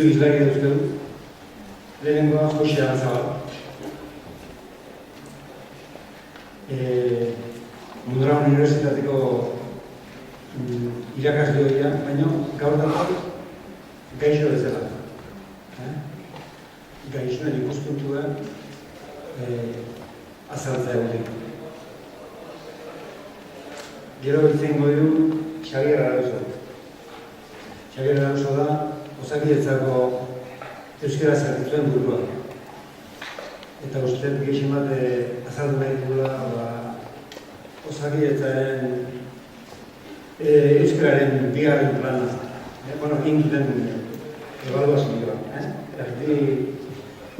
hiru izlari dauzkegu. Lehenengoa Jose Aranzabal. Mondragon Unibertsitateko irakasle horia, baina gaur dago gaixo bezala. Gaixoen ikuspuntua azaltzea hori. Gero itzengo dugu Xabier Araoso. Xabier Araoso da Osakidetzako euskara zerbitzuen burua. Eta uste gehien bat azaldu nahi dugula Osakidetzaren euskararen bigarren plana. Egin duten ebaluazioa.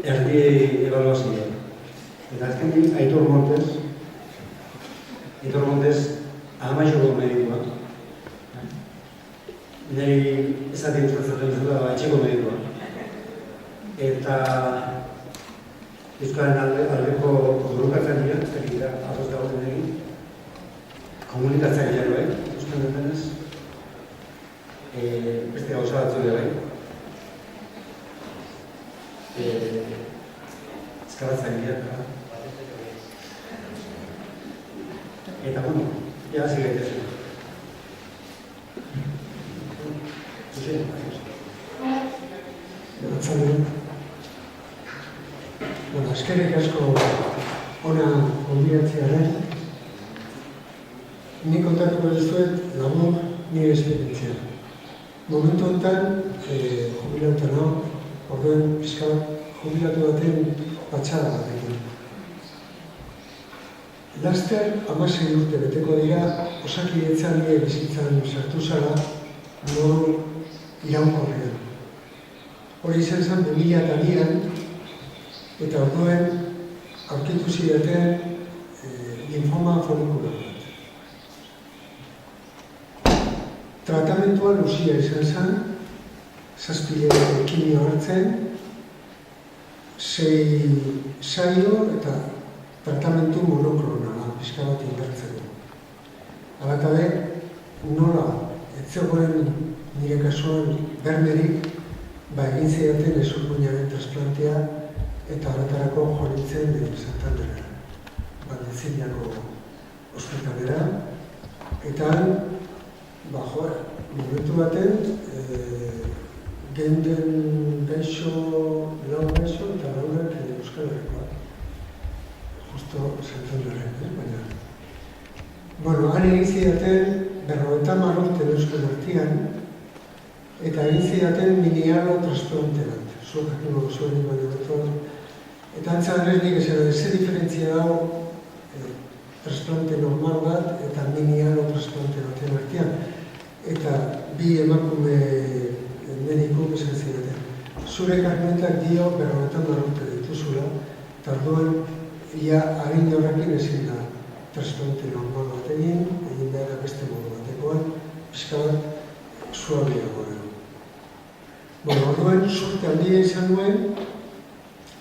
Erdi ebaluazioa. Eta azkenik Aitor Montes Amaixoko medikua. Niri esatik gustatzen zela etxeko medikua. Eta euskararen aldeko borrokatzaileak, eta ados dagoen egin, komunikatzaileak bai, ikusten dutenez, beste gauza batzu bai. Eskabatzaileak, eta bueno, ya hasi gaitezen. Eskerrik asko ona gonbidatzearen, nik kontatuko dizuet labur nire esperientzia. Momentu honetan, jubilauta nao, orduen pixka jubilatu baten patxada batekin. Laster 16 urte beteko dira, Osakidetzan nire bizitzan sartu zara, modu iraunkorrean. Hori izan zen 2002an, eta orduen aurkitu zidaten linfoma folikular bat. Tratamentua luzia izan zen, 7 kimio hartzen, 6 saio eta tratamentu monoklonala, pixka bat indartzeko. Halatabe, nola, ez zegoen nire kasuan bermerik, egin zidaten ezurpuinaren transplantea eta haratarako joritzen Santandera, Valdeziñako ospitalera. Eta momentu baten, geunden lau gaixo eta laurak Euskal Herrikoak. Justo Santanderen, baina. Han egin zidaten 50 urte Euskal Herrian, eta egin zidaten minialo transplante bat. Zuek jakingo zuen baina beton. Eta antzaren nik esan, ze diferentzia dago transplante normal bat eta minialo transplante baten artean. Eta bi emakume medikuk esan zidaten. Zure karnetak dio 50 urte dituzula, eta orduan ia harin horrekin ezin da transplante normal bat egin behar beste modu batekoan, pixka bat suabiagoa. Orduan, surte handia izan nuen,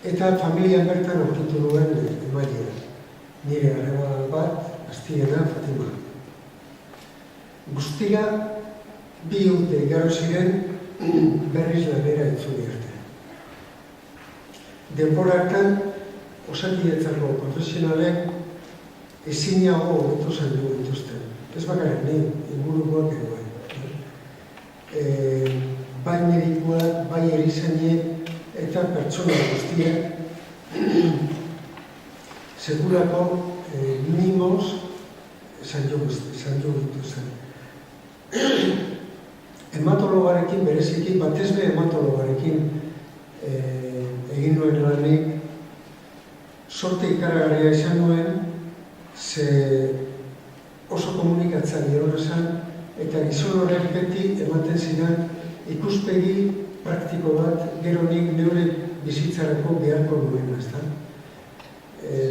eta familian bertan aurkitu duen emailea. Nire arreba bat, Astiena, Fatima. Guztira, 2 urte igaro ziren berriz lanera itzuli arte. Denbora hartan, Osakidetzako profesionalek ezinago hobeto zaindu dituzten. Ez bakarrik ni, ingurukoak egoen. Bai medikuak, bai erizainek eta pertsona guztiak segurako mimos zaindu dituzten. Hematologarekin, bereziki, batezbe hematologarekin egin nuen lanik, sorte ikaragarria izan nuen, ze oso komunikatzaile hori zen, eta gizon horrek beti ematen zidan ikuspegi praktiko bat gero nik neure bizitzarako beharko nuena, ezta?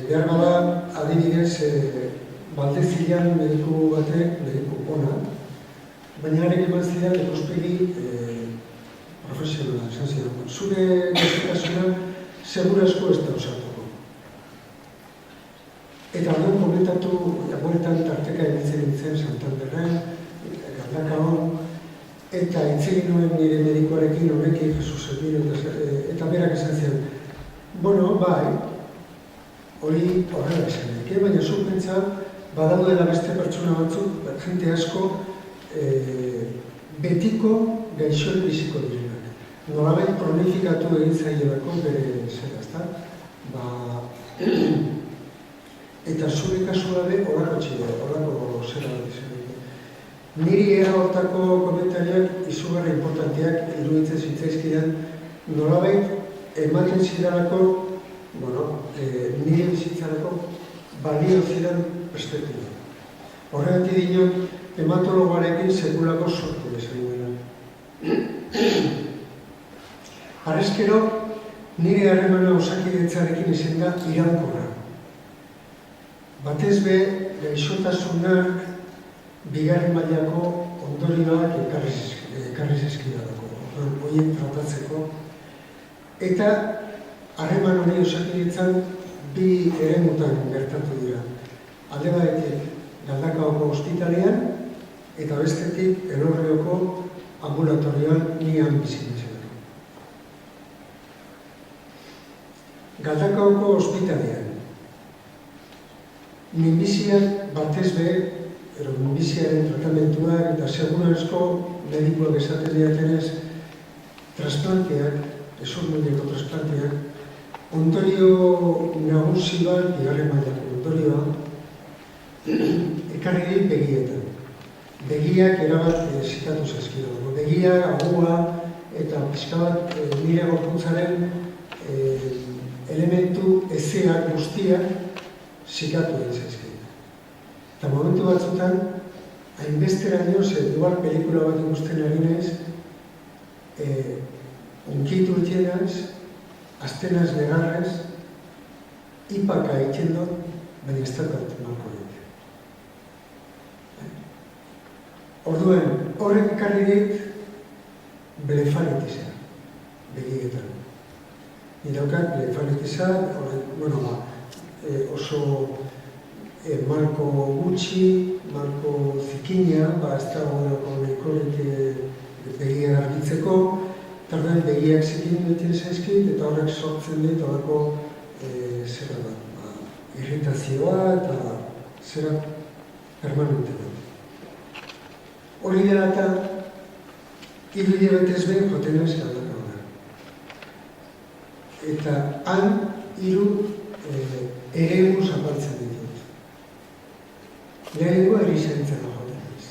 Behar bada, adibidez, Valdeziñan mediku batek, mediku ona, baina harek eman zidan ikuspegi profesionala, esan zidan. Zure gazetasuna segurazko ez da osatuko. Eta orduan komentatu, jagoetan tarteka egitzen nintzen Santanderren, Galdakaon, eta itzegin nuen nire medikoarekin horrekin Jesus eta berak esan zian, bueno, bai, hori horrela esan daik, baina zuk pentsa badaudela beste pertsona batzuk, jente asko, betiko gaixoen biziko direnak. Nolabait kronifikatu egin zailelako bere zera, ezta? Eta zure kasua be horako txide, horako zera bat izan daik. Niri era hortako komentarioak izugarra importanteak iruditzen zitzaizkidan, nolabait ematen zidalako, nire bizitzarako balio zidan perspektiba. Horregatik dinot, hematologoarekin sekulako sortu esan duena. Harrezkero, nire harremana osakidetzarekin izan da iraunkorra. Batez be, gaixotasunak bigarren mailako ondorioak ekarri zizkidalako, horien tratatzeko. Eta harreman hori osakidetzan bi eremutan gertatu dira. Alde batetik Galdakaoko ospitalean eta bestetik Elorrioko ambulatorioan nian bizi nintzen. Galdakaoko ospitalean minbiziak batez be, minbiziaren tratamentuak eta segurazko medikoak esaten diatenez trasplanteak, ezormuineko trasplanteak, ondorio nagusi bat, bigarren mailako ondorioa, ekarri dit begietan. Begiak erabat zitatu zaizkidalako. Begia, agua eta pixka bat nire gorpuntzaren elementu ezeak guztiak zikatu egin zaizkidalako. Eta momentu batzutan, hainbesteraino, igual pelikula bat ikusten ari naiz, unkitu itienaz, aztenaz negarrez, ipaka egiten dut, baina ez dakat malko egiten. Orduan, horrek ekarri dit blefaritisa, begietan. Nidaukat blefaritisa, oso malko gutxi, malko zikina, ez dago nahikorik begia garbitzeko, eta orduan begiak zikin beten zaizkit, eta horrek sortzen dit horreko zera bat, irritazioa eta zera permanente da. Hori dela eta hiru hilabetez behin joten naiz Galdakaora. Eta han hiru eremu zapaltzen ditut. Lehenengo erizaintzan joten naiz.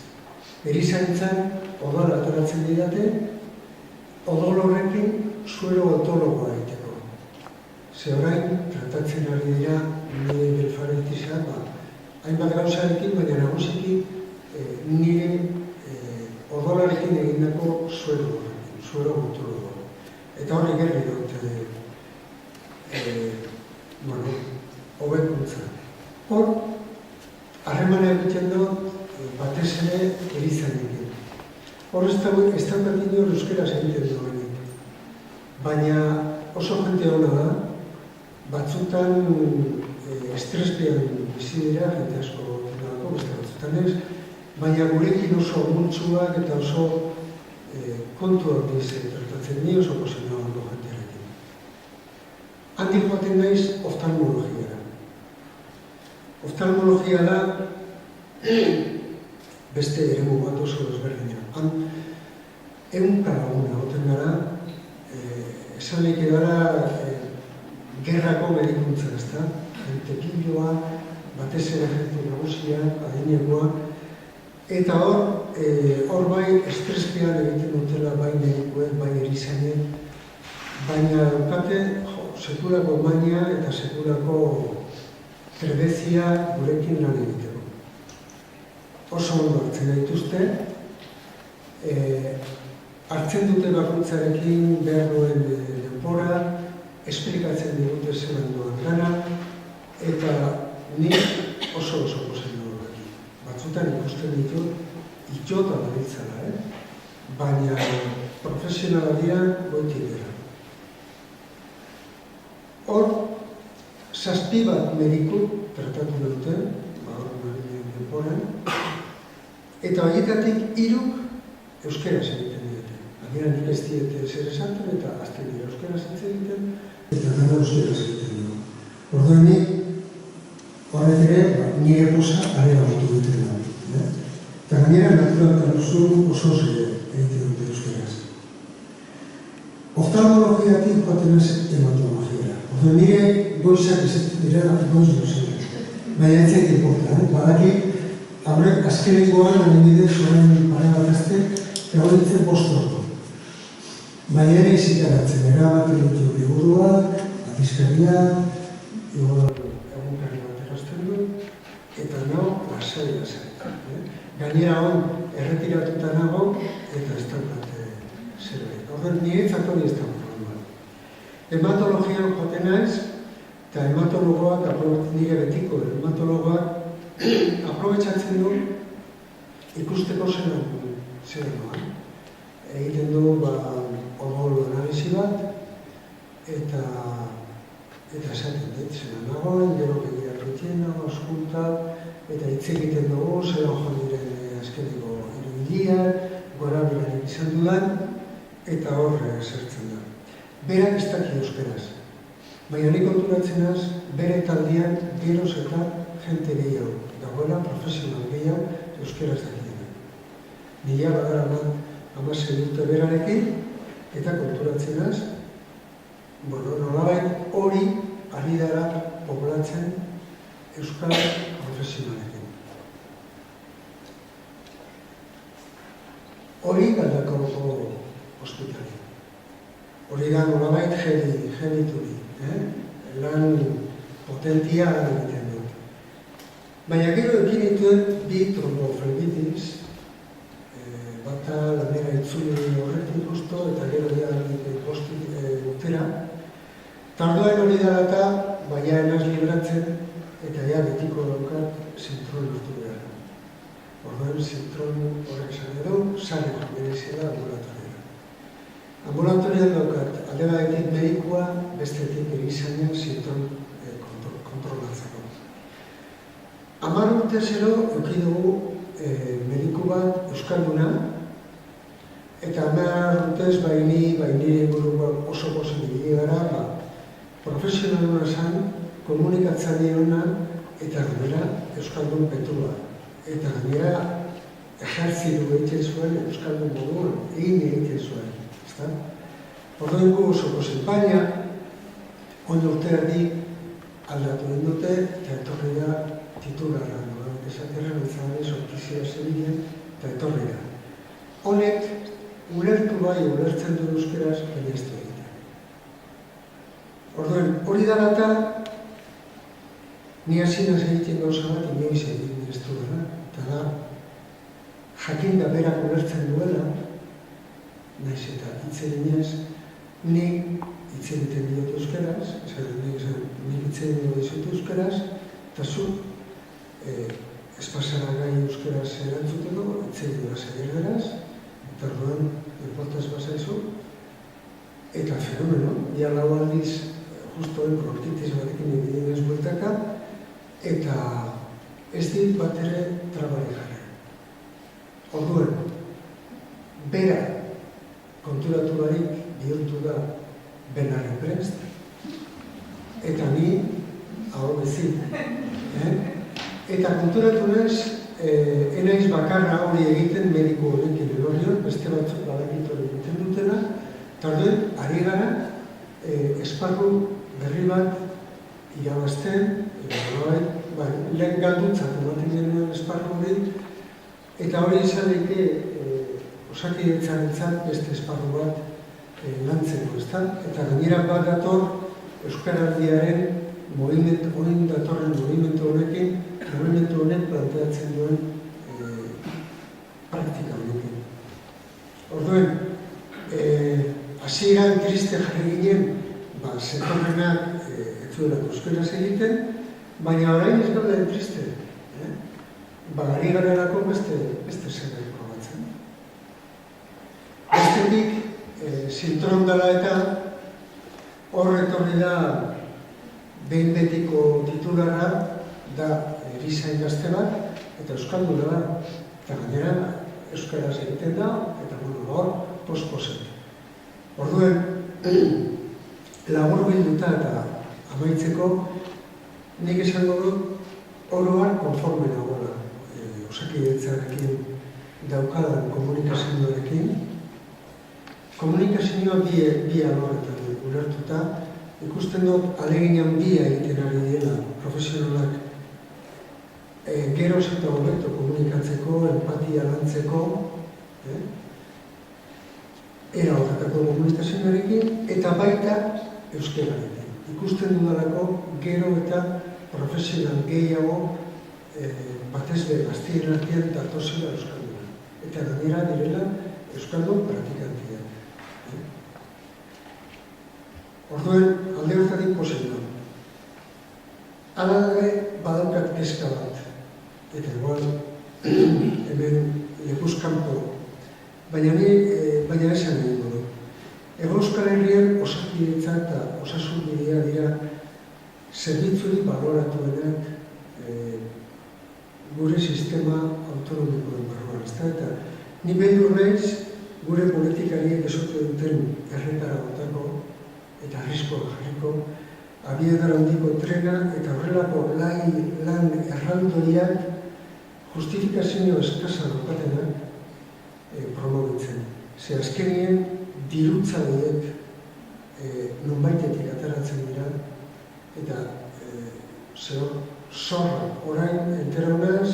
Erizaintzan odol ateratzen didate, odol horrekin suero otologoa egiteko. Ze orain tratatzen ari dira nire blefaritisa, hainbat gauzarekin, baina nagusiki nire odolarekin egindako suero otologoa. Eta horrek gerri dut hobekuntza. Hor, harremana egiten dut batez ere erizainekin. Hor ez daukat inor euskeraz egiten duenik. Baina oso jente hona da, batzutan estrespean bizi dira, jente asko dago, beste batzutan ez, baina gurekin oso multsuak eta oso kontuak dizen tratatzen, ni oso posizioa ondo jentearekin. Handik joaten naiz oftalmologiara. Oftalmologia da beste eremu bat oso desberdina. Han, ehunka laguna goten gara, esanik gara gerrako medikuntza, ezta? Jentekiloa, batez ere jente nagusia, adinekoa, eta hor bai estrespean egiten dutela bai medikuen, bai erizainen, baina daukate sekulako mania eta sekulako trebezia gurekin lan egiteko. Oso ondo hartzen dituzte, hartzen dute bakoitzarekin behar duen denbora, esplikatzen digute zelan doan gana, eta ni oso posizio horrekin. Batzutan ikusten ditut itxota dabiltzala, baina profesionala dira goitik dira. Hor, 7 bat mediku tratatu dute, denboran, eta horietatik 3 euskeraz egiten gainera nik ez diete zer esaten eta azten dira euskaraz hitz egiten, eta gana euskaraz egiten dugu. Orduan nik, horret ere, nire posa areagotu duten da. Eta gainera natural eta oso egiten dute euskaraz. Oftalmologiatik joaten ez hematologiara. Orduan nire goizak ezetzen dira goiz duzera. Baina ez zait importa, badaki, haurek azkenengoan adibidez horren pare bat azte, egon ditzen postorko. Baina ere izitaratzen, erabaten ditu liburuak, atizkaria, egunkarri bat erosten du, eta nau, lasai. Gainera hon, erretiratuta nago, eta ez daukate zerbait. Orduan, niretzat hori ez da problema. Hematologian joaten naiz, eta hematologoak, nire betiko hematologoak, aprobetxatzen du ikusteko zer noa. Egiten du odol analizi bat, eta esaten dit, zena nagoen, gero begiak ditien nago, askunta, eta hitz egiten dugu, zelan joan diren azkeneko irudiak, gora bilarik izan dudan, eta horre zertzen da. Berak ez daki euskaraz. Baina nik konturatzen az, bere taldean geroz eta jente gehiago, dagoela profesional gehiago euskaraz dakiena. Nila badara bat 16 urte berarekin, eta konturatzen az, nolabait hori ari dara poblatzen euskal profesionalekin. Hori Galdakaoko ospitali. Hori da nolabait genituri, lan potentia egiten dut. Baina gero ekin dituen bi tromboflebitis, bata lanera itzuli horretik justo, eta gero dianik urtera. Tardoen hori dara eta baina enaz libratzen, eta ja betiko daukat zintron urtu behar. Orduan zintron horrek esan edo, sareko berezela ambulatorian. Ambulatorian daukat, alde batetik medikua, bestetik erizainen zintron kontrolatzeko. 10 urte zero eukidugu mediku bat euskalduna, eta 10 urtez baini buruak oso posibili gara, profesionaluna zan, komunikatzaile hona, eta gainera euskaldun petua. Eta gainera ejertzidu egiten zuen euskaldun moduan, egiten zuen. Orduan gu oso pozik, baina ondo urte erdi aldatu den dute, eta etorri da titularra. Esaterra nintzaren sortizia zebinen, eta etorri da. Honek, ulertu bai, ulertzen du euskeraz, baina ez du egiten. Orduan, hori dara eta ni hasinaz egiten gauza bat, inoiz egiten ez du dara. Eta da, jakin da berak ulertzen duela, nahiz eta hitz eginez, ni hitz egiten dut euskeraz, nik hitz egiten dut euskeraz, eta zu espasara gai euskeraz erantzuteko, hitz egiten dut erderaz, eta orduan, importaz bazaizu, eta fenomeno, ja lau aldiz, justo bronkitis batekin egiten ez bueltaka, eta ez dit bat ere trabari jarri. Orduan, bera konturatu barik bihurtu da benaren prest, eta ni hau bezit. Eta konturatu naiz, enaiz bakarra hori egiten mediku honekin erorion, beste batzuk badakit hori egiten dutena, eta orduan, ari gara, esparru berri bat irabazten, lehen galdutzat ematen genuen esparru hori, eta hori izan daike osakidetzarentzat beste esparru bat lantzeko, eta gainera bat dator Euskaraldiaren orain datorren movimentu honek planteatzen duen praktika honekin. Orduan, hasieran triste jarri ginen, zetorrenak ez zuelako euskeraz egiten, baina orain ez gauden triste. Ari garelako beste zerbait probatzen. Bestetik, zintron dela eta hor etorri da behin betiko titularra da erizain gazte bat eta euskalduna da. Eta gainera euskaraz egiten da, eta hor post-poset. Orduen, labur bilduta eta amaitzeko, nik esango dut oroar konforme nagoela Osakidetzarekin daukadan komunikazioarekin. Komunikazioa bi alorretan ulertuta, ikusten dut alegin handia egiten ari dela profesionalak geroz eta hobeto komunikatzeko, empatia lantzeko, era horretako komunikazioarekin, eta baita euskararekin. Ikusten dudalako gero eta profesional gehiago batez be gaztien artean datozela euskalduna. Eta gainera direla euskaldun praktikantia. Orduen, alde hortatik posibla. Hala ere badaukat kezka bat. Eta igual, hemen lekuzkanpo, baina esan egin du. Ego Euskal Herrian Osakidetza eta osasun bidea dira zerbitzuri baloratuenak gure sistema autonomikoen barruan. Eta ni beldur naiz gure politikariek esote duten errekara botako eta arriskoa jarriko, abiadura handiko trena eta horrelako lan erraldoriak justifikazio eskasa daukatenak promovitzen. Ze azkenien dirutza horiek nonbaitetik ateratzen dira eta zorra orain enteraunaz,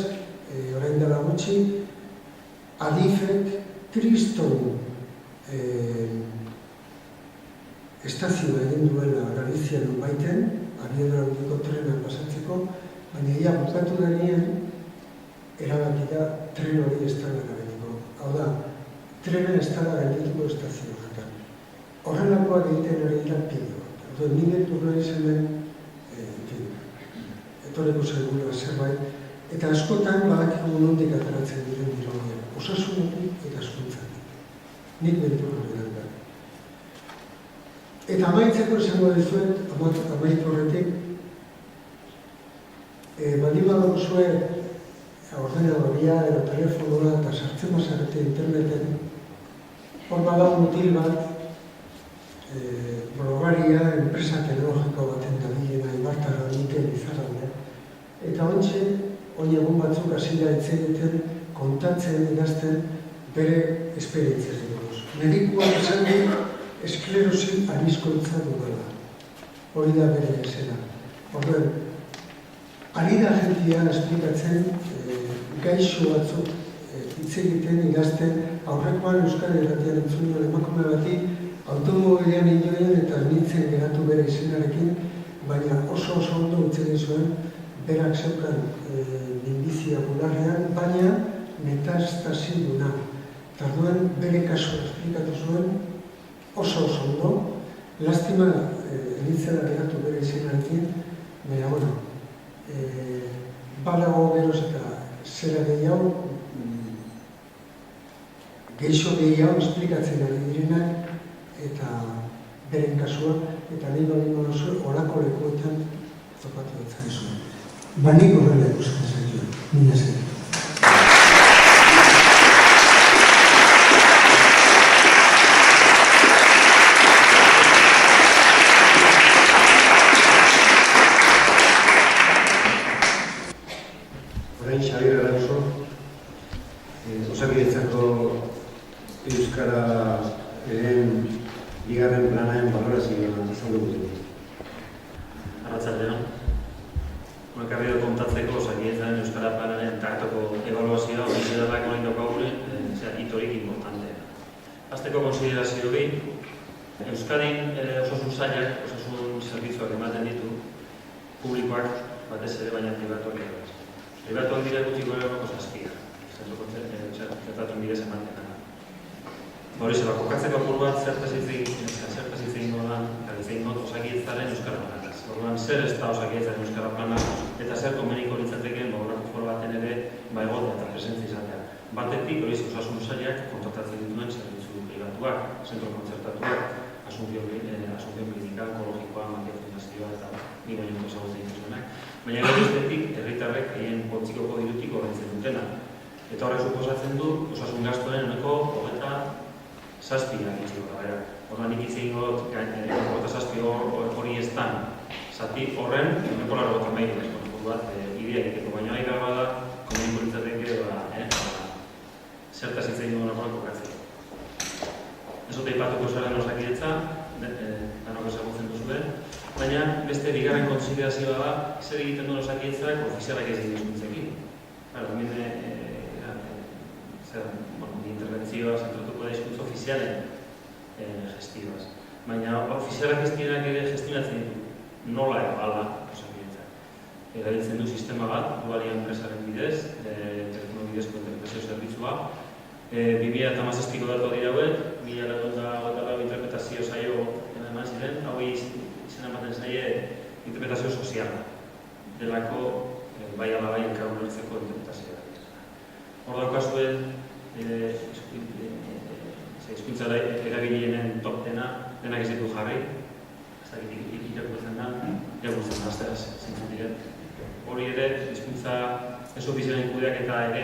orain dela gutxi, adifek kriston estazioa egin duela Galizia nonbaiten, abiadura handiko trena pasatzeko, baina ia bukatu denien erabaki da tren hori ez dela erabiliko. Hau da, trena ez dela gaindituko estazio horretan. Horrelakoak egiten ari dira pilo. Nire turna izanen, etoreko zaigula zerbait, eta askotan badakigu nondik ateratzen diren dira horiek. Osasunetik eta hezkuntzatik. Nik benturra behar da. Eta amaitzeko esango dizuet, amaitu horretik, baldin badagozue ordenadoria edo telefonoa eta sartzen bazarete interneten, hor badago mutil bat, blogaria enpresa teknologiko baten dabilena Ibartara Mikel Izarralde. Eta ontxe, egun batzuk hasila hitz egiten, kontatzen, idazten, bere esperientziaz buruz. Medikuak esan du, esklerosi arizkoitza dudala. Hori da bere esena. Orduen, ari da jentia esplikatzen gaixo batzuk hitz egiten, idazten, aurrekoan Euskal Herratian entzun duen emakume bati automobilean inoen eta nintzen geratu bere izenarekin, baina oso ondo hitz egin zuen, berak zeukan minbizia bularrean, baina metastasi duna. Eta duen bere kasua esplikatu zuen oso ondo, lastima nintzela geratu bere izenarekin, baina, bueno, balago geroz eta zera gehiago, geixo gehiago esplikatzen ari direnak, eta beren kasua, eta nahi baldin baduzu horako lekuetan topatu ditzakezu. Nik horrela ikusten zaituen, mila esker. Orain Xabier Alonso, Osakidetzako euskararen bigarren planaren balorazioa izango dugu. Arratsaldeon. Ekarri dut kontatzeko Osakidetzaren euskara planaren tarteko ebaluazioa hori zelako nahi daukagu hitorik importantea. Hasteko konsiderazio bi, Euskadin osasun sailak, osasun zerbitzuak ematen ditu, publikoak batez ere baina pribatuak ere. Pribatuak dira gutxi gorako zazpia, zertatun bidez ematen. Horixe, kokatzeko apur bat zertaz hitz egin golan, eta hitz egin dut Osakidetzaren euskara planaz. Orduan, zer ez da Osakidetzaren euskara plana, eta zer komeniko litzateken, horrako foro baten ere, egotea eta presentzia izatea. Batetik, horiz, osasun sailak kontratatzen dituen zerbitzu pribatuak, zentro kontzertatuak, asunción klinika, onkologikoa, manifestazioa eta ni baino ezagutzen dituzuenak. Baina bestetik, herritarrek haien poltsikoko dirutik ordaintzen dutena. Eta horrek suposatzen du, osasun gastoen ehuneko 27 zazpiak itxiko da. Orduan nik hitz egingo dut, zazpi hori ez da, zati horren, eguneko largo tamairu, idea egiteko, baina nahi gara da, komeniko litzateke, zertaz hitz egin duen horrela kokatzeko. Ez dut aipatuko zaren osakidetza, danok ezagutzen duzuen, baina beste bigarren kontsiderazioa da, zer egiten duen osakidetzak ofizialak ez egin hizkuntzekin. Interbentzioa zentratuko da hizkuntza ofizialen gestioaz. Baina ofizialak gestionatzen ditu nola ala osakidetza. Erabiltzen du sistema bat, dualia enpresaren bidez, telefono bidezko interpretazio zerbitzua. 2017ko datu dira hauek, 2024 interpretazio saio eman ziren, hau izena ematen zaie interpretazio soziala, delako bai ala bai elkar ulertzeko interpretazioa. Hor daukazuen, hizkuntza erabilienen top denak ez ditu jarri, ez dakit irakurtzen da, azteraz zintzen diren. Hori ere, hizkuntza ez ofizialen kudeaketa ere,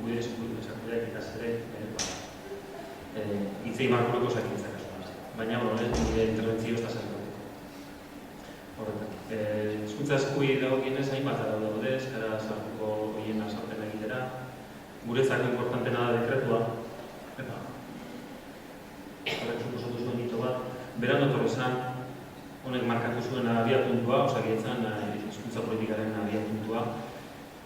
kudeaketaz ere, hitzei markuleko osakidetzak kasuan. Baina, nire interbentzio ez da zertatuko. Horretan. Hizkuntza eskubide dagokienez hainbat daude, eskara sartuko horien azalpen egitera. Guretzako importantena da dekretua, horrek suposatu zuen hito bat, berandu etorri zen, honek markatu zuen abiapuntua, osakidetzan hizkuntza politikaren abiapuntua,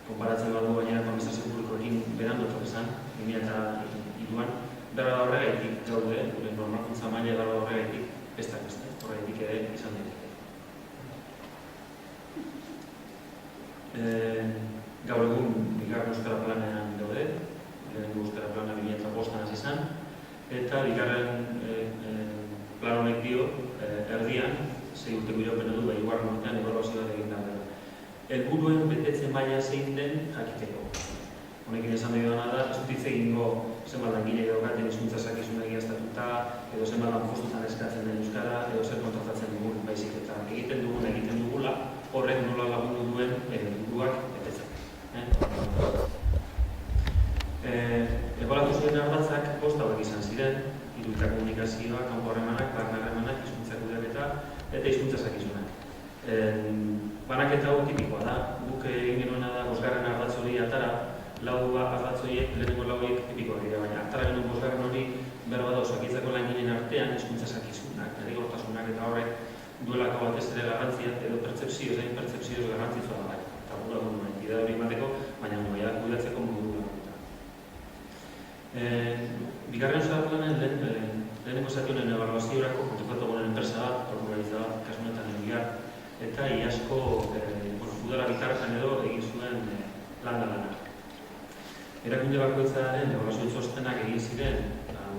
konparatzen badu baina administrazio publikoekin berandu etorri zen, 2002an, berra da horregaitik gaude, gure normalkuntza maila berra da horregaitik, besteak beste, horregaitik ere izan daiteke. Gaur egun, bigarren euskara planean daude, lehenengo euskara plana 2005an hasi zen, eta bigarren plan honek dio, erdian, 6 urteko iraupena du, hirugarren urtean ebaluazioa egin da dela. Helburuen betetze maila zein den jakiteko. Honekin esan nahi dena da, ez dut hitz egingo zenbat langile daukaten hizkuntza zakizuna egiaztatuta, edo zenbat lanpostutan eskatzen den euskara, edo zer kontratatzen dugun, baizik eta egiten dugula, horrek nola lagundu duen helburuak betetzen. Ebaluatu zuen ardatzak 5 hauek izan ziren, hiruta komunikazioa, kanpo harremanak, barne harremanak, hizkuntza kudeaketa eta hizkuntza zakizunak. Banaketa hau tipikoa da, guk egin genuena da 5. ardatz hori atara, 4 ardatz horiek, lehenengo 4 horiek tipikoak dira, baina atara genuen 5. hori berba da osakidetzako langileen artean hizkuntza zakizunak, derrigortasunak eta horrek duelako batez ere garrantzia edo pertzepzioz, pertzepzioz garrantzitsua da bai. Eta gura duen entidade hori emateko, baina goiak kudeatzeko modu da. Bigarren euskara planen lehenengo zationen ebaluaziorako kontratatu gonen enpresa bat, organiza bat, kasunetan egiar, eta iasko udara bitarretan edo egin zuen lana. Erakunde bakoitzaren ebaluazio txostenak egin ziren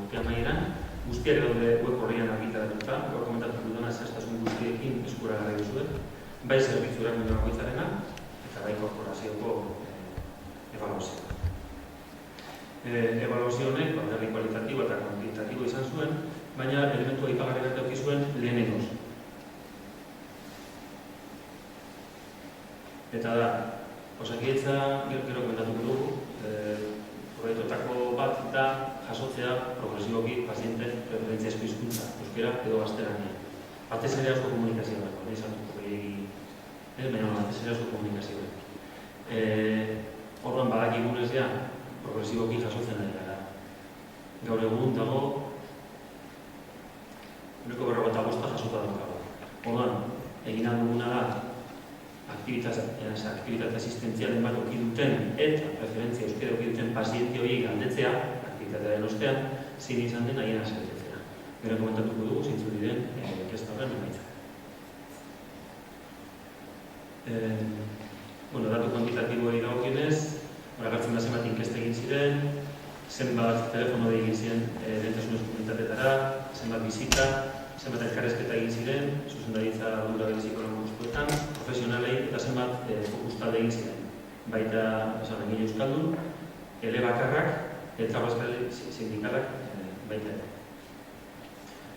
urte amaieran, guztiak daude web horrian argitaratuta, gaur komentatuko dudana zehaztasun guztiekin eskuragarri duzuen, bai zerbitzu erakunde bakoitzarena eta bai korporazioko ebaluazioa. Ebaluazio honek, alderdi kualitatibo eta kuantitatibo izan zuen, baina elementu aipagarri bat eduki zuen lehenengoz. Eta da, osakidetza gero komentatuko dugu, proiektuetako bat da jasotzea progresiboki pazienten preferentziazko hizkuntza, euskera edo gaztelania. Batez ere asko komunikazioa, nahi zartuko gehiagin, baina batez ere asko komunikazioa. Orduan badakigunez ja, progresiboki jasotzen ari gara. Gaur egun dago, 45 jasota daukago. Orduan, egin duguna da, aktibitate asistentzialen bat oki duten eta preferentzia euskera oki duten paziente horiek galdetzea, aktivitatearen ostean, zin izan den haien asertetzea. Gero komentatuko dugu, zintzu diren, inkesta horren emaitzak. Datu kuantitatiboei dagokienez, agertzen da zenbat inkesta egin ziren, zenbat telefono egin ziren lehentasunezko komunitateetara, zenbat bizita, zenbat elkarrezketa egin ziren, zuzendaritza ardura bereziko lanpostuetan, profesionalei eta zenbat fokus talde egin ziren. Baita, langile euskaldun, elebakarrak eta bazkale sindikalak baita ere.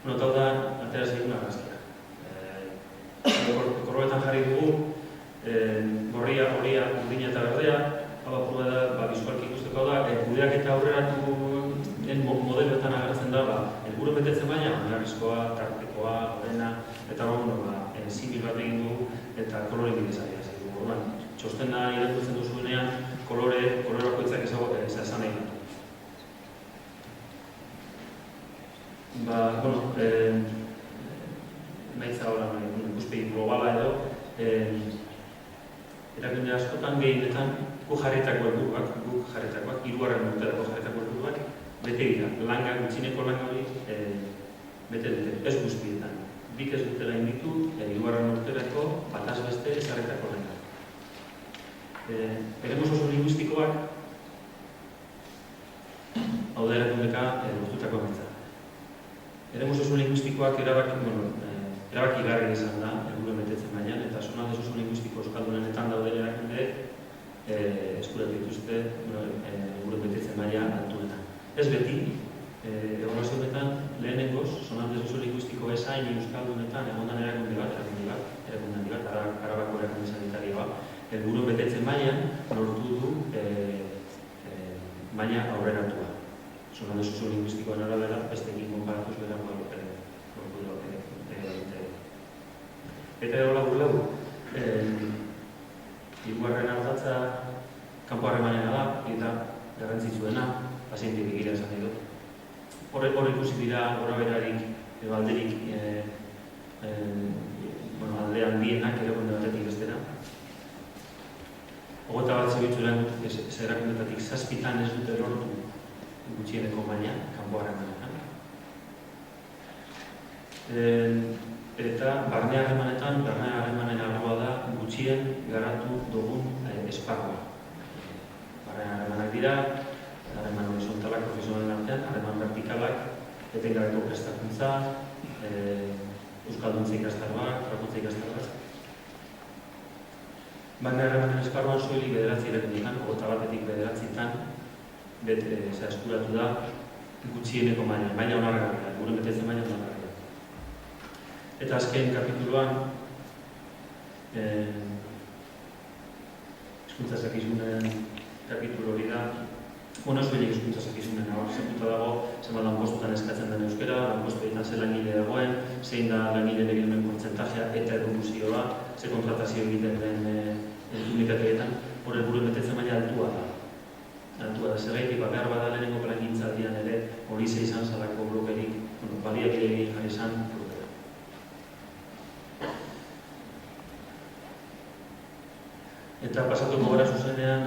Hau da, atera zeigun argazkia. Korroetan jarri dugu, gorria, horia, urdina eta berdea, hau apurua da, bisualki ikusteko da, kudeak eta aurreratu modeloetan agertzen da da, helburu betetze maila, oinarrizkoa, tartekoa, gorena, eta simil bat egin dugu, eta kolore bidez ari hasi dugu. Orduan, txostena irakurtzen duzuenean, kolore bakoitzak esan nahi dut. Maitza ikuspegi globala edo, erakunde askotan gehienetan guk jarritako helburuak, hirugarren urterako jarritako helburuak, bete dira. Gutxieneko langa hori bete dute, ez guztietan. Bik ez dutela inditu, hirugarren urterako bataz beste ezarritako langa. Eremu soziolinguistikoak, hau da erakundeka lortutako emaitza. Eremu soziolinguistikoak erabakigarri izan da, helburuen betetzen mailan, eta zonalde soziolinguistiko euskaldunetan dauden erakundeek eskuratu dituzte helburuen betetzen maila altuetan. Ez beti, ebaluazio honetan lehenengoz, zonalde soziolinguistiko esain euskaldunetan egondan erakunde bat, Arabako erakunde sanitarioa, helburuen betetzen mailan lortu du maila aurreratua. Zonalde soziolinguistikoen arabera, besteekin konparatuz berako lortu eta edo labur, hirugarren ardatza kanpo harremanena da, eta garrantzitsuena, paziente begira esan nahi dut. Hor ikusi dira gorabeherarik edo alderik alde handienak erakunde batetik bestera. 21 zerbitzuren erakundetatik 7 ez dute lortu gutxieneko maila kanpo harremanetan. Eta barne harremanen arloa da gutxien garatu dugun esparrua. Barne harremanak dira, harreman horizontalak profesionalen artean, harreman vertikalak, etengabeko prestakuntza, euskalduntza ikastaroak, trakuntza ikastaroak. Barne harremanen esparruan soilik 9 erakundetan, 21-etik 9 eskuratu da gutxieneko maila onargarria, helburuen betetzen maila onargarria. Eta azken kapituluan, hizkuntza zakizunen kapitulu hori da, soilik hizkuntza zakizunen zertuta dago, zenbat lanpostutan eskatzen den euskera, lanpostuetan ze langile dagoen, zein da langile leginen portzentajea eta evoluzioa, ze kontratazio egiten den unitateetan, hor helburuen betetzen maila altua da. Zergaitik behar bada lehenengo plangintzaldian ere hori ze izan zalako blokerik, baliabide jarri izan blokera. Eta pasatuko gara zuzenean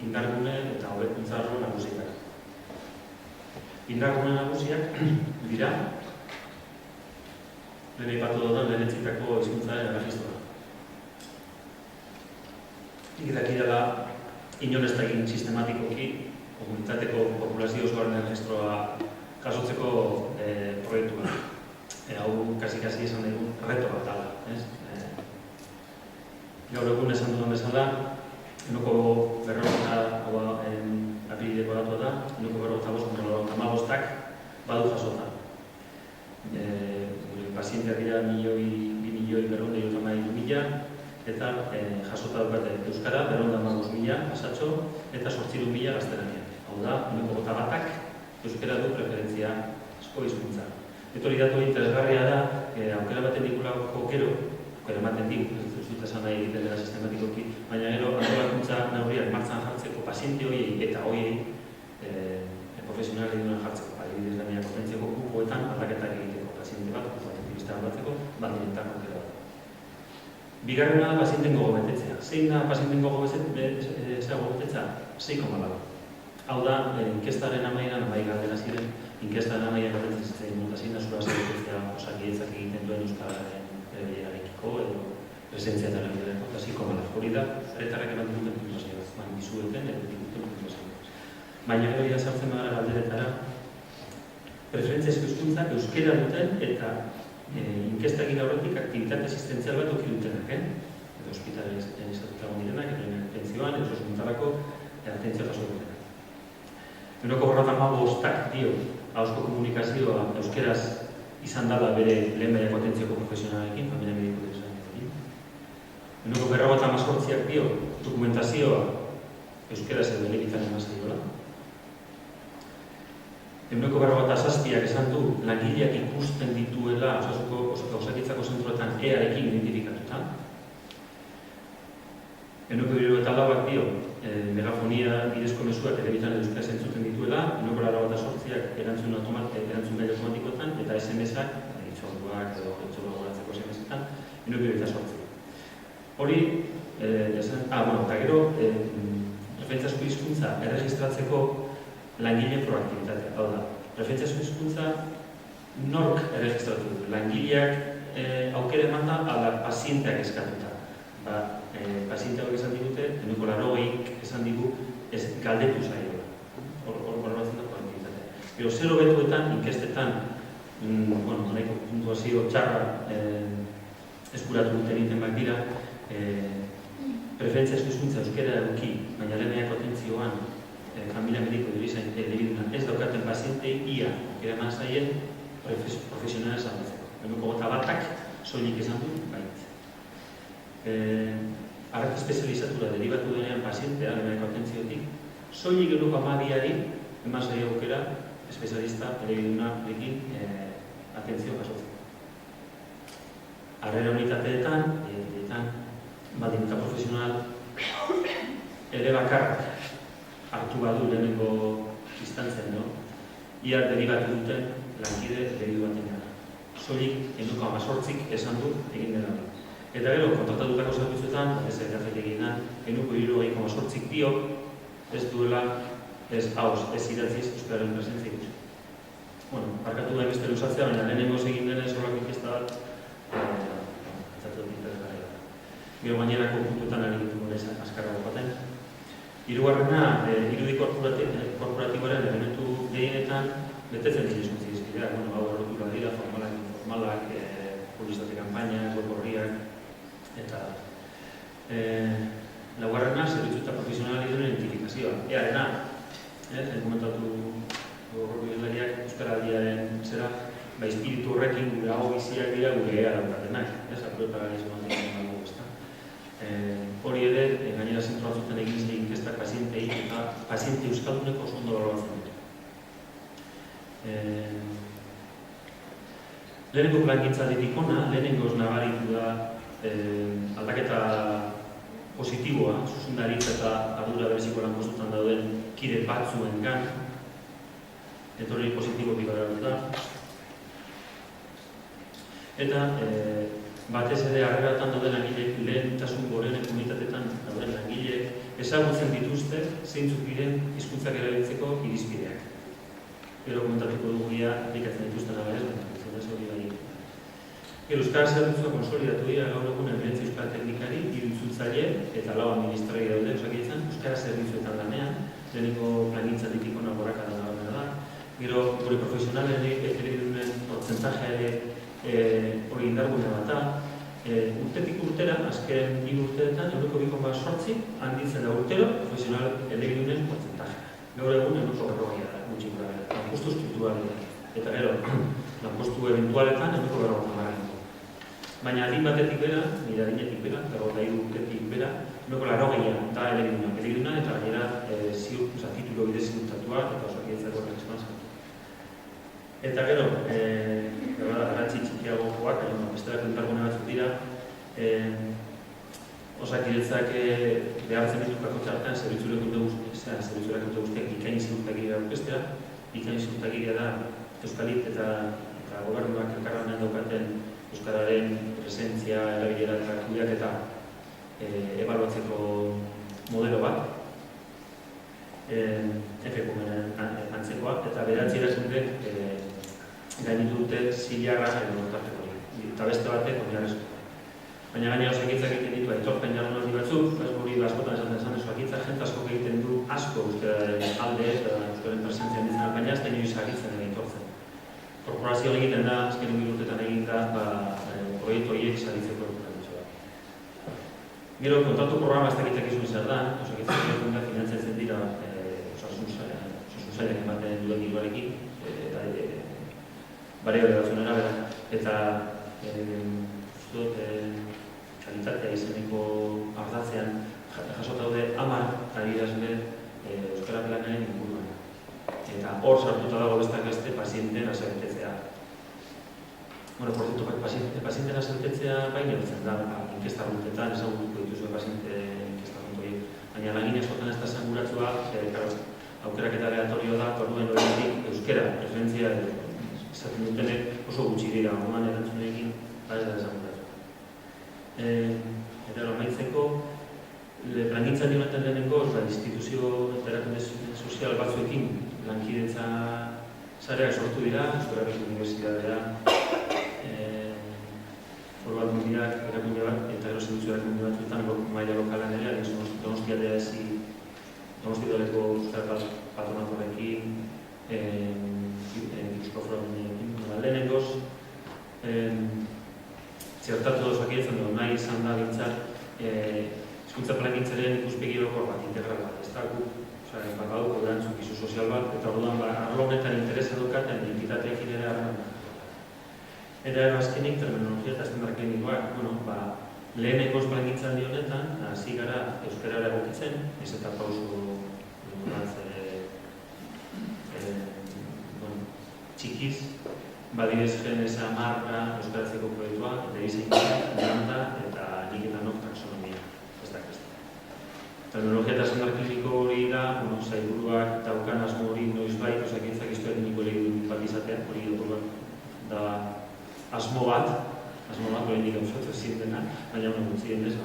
indargune eta hobekuntza arlo nagusiak. Indargune nagusiak dira, lehen aipatu dudan lehen etzitako hizkuntzaren erregistroa. Ikidak dela inon ez da egin sistematikoki komunitateko populazio osoaren erregistroa jasotzeko proiektua. Hau kasi esan dugu reto bat dela. Gaur egun esan dudan bezala, enoko apirileko datua da, enoko 45,95 badu jasota. Pazienteak dira 2.200.000 eta jasota dukate euskara 215.000 pasatxo eta 800.000 gaztelaniak. Hau da, enoko 1 euskara du preferentzia asko hizkuntza. Eta hori datu interesgarria da, aukera baten dikulako gero, ematen dik, ez dut esan nahi egiten dela sistematikoki, baina gero antolakuntza neurriak martxan jartzeko paziente horiei eta horiei profesionalei duen jartzeko, adibidez gainera potentziako kupoetan aldaketak egiteko paziente bat, kupoatik aldatzeko, baldintan aukera bat. Bigarrena da pazienten gogo betetzea. Zein da pazienten gogo betetzea? 6,4. Hau da, inkestaren amaieran, galdera ziren, inkestaren amaieran galdetzen zitzen dut, zein da zura betetzea Osakidetzak egiten duen euskararen erarekiko edo presentzia eta erarekiko, eta 6,4. Hori da, herritarrak ematen duten puntuazioa, dizueten edo duten puntuazioa. Baina gero dira sartzen bagara galderetara, preferentziazko hizkuntzak euskera duten eta inkesta egin aurretik aktibitate asistentzial bat oki dutenak, edo ospitalen estatuta direnak, edo pentzioan, edo osuntarako atentzio jaso dutenak. Enoko 45 dio, ahozko komunikazioa euskeraz izan dela bere lehen mailako atentzioko profesionalekin, familia mediko desarekin. Enoko 58 dio, dokumentazioa euskeraz edo elebitan emazaiola. 6%ak esan du langileak ikusten dituela Osakidetzako zentroetan EArekin identifikatuta. 74%ak dio megafonia bidezko mezuak telebitan euskaraz entzuten dituela, 98%ak erantzun gailu automatikoetan, eta SMS-ak, itzorduak edo itzorduak goratzeko SMS-etan, 98%. Hori, eta gero, referentziazko hizkuntza erregistratzeko langileen proaktibitatea. Hau da, referentziazko hizkuntza nork erregistratu du. Langileak aukera eman da, ala pazienteak eskatuta. Pazienteak esan digute, 80%ik esan digu, galdetu zaiola. Hor baloratzen da proaktibitatea. Gero, 0 betuetan, inkestetan, nahiko puntuazio txarra eskuratu duten egiten bak dira, preferentziazko hizkuntza euskara eduki, baina leheneako atentzioan familia mediko dirizain elegiduna ez daukaten pazientei ia aukera eman zaien profesionala zabaltzeko. 91%ak soilik esan du bait. Arreta espezializatura derivatu denean pazientea leheneako atentziotik, soilik 12%ari eman zaio aukera espezialista elegiduna ekin atentzio jasotzeko. Harrera unitateetan, baldintza profesional ere bakarrak hartu badu lehenengo instantzen, ia derivatu duten lankide deridu baten gara. Soilik 18%ik esan du egin dela. Eta gero, kontratatutako zerbitzuetan, ez errafet eginan, 78,8%ik dio, ez duela, ez idatziz euskararen presentzia ikusi. Barkatu da beste luzatzea, baina lehenengo egin denez horrak inkesta bat, gero gainerako puntuetan ari dituko lehizan askarra baten. Hirugarrena, irudi korporatiboaren elementu gehienetan betetzen dira hizkuntza irizpideak, hau errotura dira, formalak, publizitate kanpaina, web orriak, eta laugarrena, zerbitzu eta profesionalak duen identifikazioa. EArena, komentatu gorro bidelariak euskaraldiaren zera, espiritu horrekin gure hau biziak dira gure ea daukatenak, apropagalizmoan dira dugu, ezta. Hori ere, gainera zentro batzuten egin zen inkestak pazientei eta paziente euskalduneko oso ondo baloratzen dute. Lehenengo plangintzatik ona, lehenengoz nabaritu da aldaketa positiboa, zuzendaritza eta ardura bereziko lan postutan dauden kide batzuengan, eta hori positiboki baratu da. Eta batez ere harreratan dauden langileek lehentasun gorenen komunitatetan dauden langileek ezagutzen dituzte zeintzuk diren hizkuntzak erabiltzeko irizpideak. Gero komentatuko dugu ia aplikatzen dituzten agarez, baina ez hori bai. Gero euskara zerbitzua konsolidatu dira gaur egun emerentzi euskara teknikari, 3 itzultzaile eta 4 administrari daude Osakidetzan, euskara zerbitzuetan lanean, lehenengo plangintzatik ikona gorakada nabarmena da. Gero gure profesionalen elegidunen portzentaje ere hori indargune bat da, urtetik urtera, azken 3 urteetan, 2,8 handitzen da urtero profesional elegidunen portzentaje. Gaur egun 40% da, gutxi gura gara, lanpostu strukturaletan. Eta gero, lanpostu eventualetan 40%. Baina adin batetik bera, nire adinetik bera, 43 urtetik bera, 80% da elegiduna eta gainera titulo bidez ziurtatua eta Osakidetzako erregistroan sartu. Eta gero, garantzi txikiago joak, bestelako indargune batzuk dira, Osakidetzak behartzen ditu kakotxartan zerbitzurek guztiak bikain ziurtagiria aurkeztea. Bikain ziurtagiria da Euskalit eta gobernuak elkarlanean daukaten euskararen presentzia, erabilera eta kudeaketa ebaluatzeko modelo bat. FQMen antzekoa, eta 9 erakundek gainitu dute zilarra edo tarteko hori. Eta beste batek oinarrizko. Baina gaina Osakidetzak egiten ditu aitorpen jardunaldi batzuk, hori askotan esaten Osakidetzak jente asko egiten du asko euskararen alde eta euskararen presentzia handitzen, baina ez da inoiz agitzen ere aitortzen. Korporazioan egiten da, azken 2 urtetan egin da, proiektu horiek saritzeko errekurrentzioa. Gero, kontratu programa ez dakitek izun zer da, Osakidetzak erakundeak finantziatzen dira osasun sailak ematen duen diruarekin, barea batzunera bera, eta kalitatea izeneko ardatzean jasota daude 10 adierazle euskara planaren inguruan. Eta hor sartuta dago besteak beste pazienteen asebetetzea. Bueno, por cierto, pazienteen asebetetzea baina dutzen da, inkesta rutetan ezagutuko dituzue paziente inkesta rutoiek. Baina lagin askotan ez da esanguratsua, aukerak eta aleatorio da, orduen horretik euskera, referentzia izaten dutenek oso gutxi dira, orduan erantzunekin ez da esanguratsua. Eta amaitzeko, plangintza honetan lehenengo, instituzio eta erakunde sozial batzuekin lankidetza sareak sortu dira, Euskal Herriko Unibertsitatea, Foru Aldundiak, erakunde bat, eta gero instituzio erakunde batzuetan maila lokalan ere, Donostia DSI, Donostia Udaleko Euskal Patronatuarekin, Gipuzkoako Foru Aldundiarekin, lehenengoz, zertatu dozakietzen dugu nahi izan da bintzat, hizkuntza plangintzaren ikuspegi orokor bat, integral bat, ez da gu, badago erantzukizu sozial bat, eta orduan arlo honetan interesa daukaten entitateekin ere harreman. Eta azkenik terminologia eta estandarkenikoak, lehenengoz plangintzaldi honetan, hasi gara euskarara egokitzen, ez eta pauso txikiz, badidez genesa marra euskaratzeko proiektua, debizein landa eta nik eta nok taxonomia. Terminologia eta estandarkeniko hori da, sailburuak daukan asmo hori noizbait, osakientzak historiko eredu bat izatea, hori da asmo bat, hori nik gauzat ezin dena, baina gutxi denez,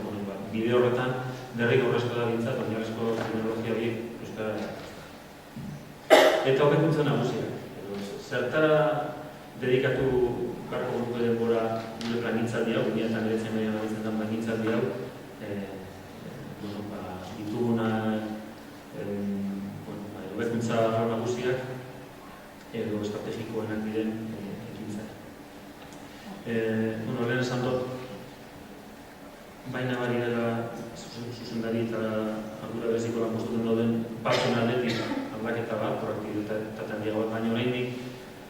bide horretan derrik horrezko da bintzat, oinarrezko terminologia horiek euskara. Eta hobekuntza nagusiak. Zertara dedikatu garko grupo denbora gure plangintzaldi hau, 2019 mailan amaitzen den plangintzaldi hau, dituguna hobekuntza nagusiak edo estrategikoenak diren ekintzak. Lehen esan dut, baina bari dela zuzendari eta ardura bereziko lanpostuten dauden pertsonaletik aldaketa bat, proaktibitate handiago bat, baina oraindik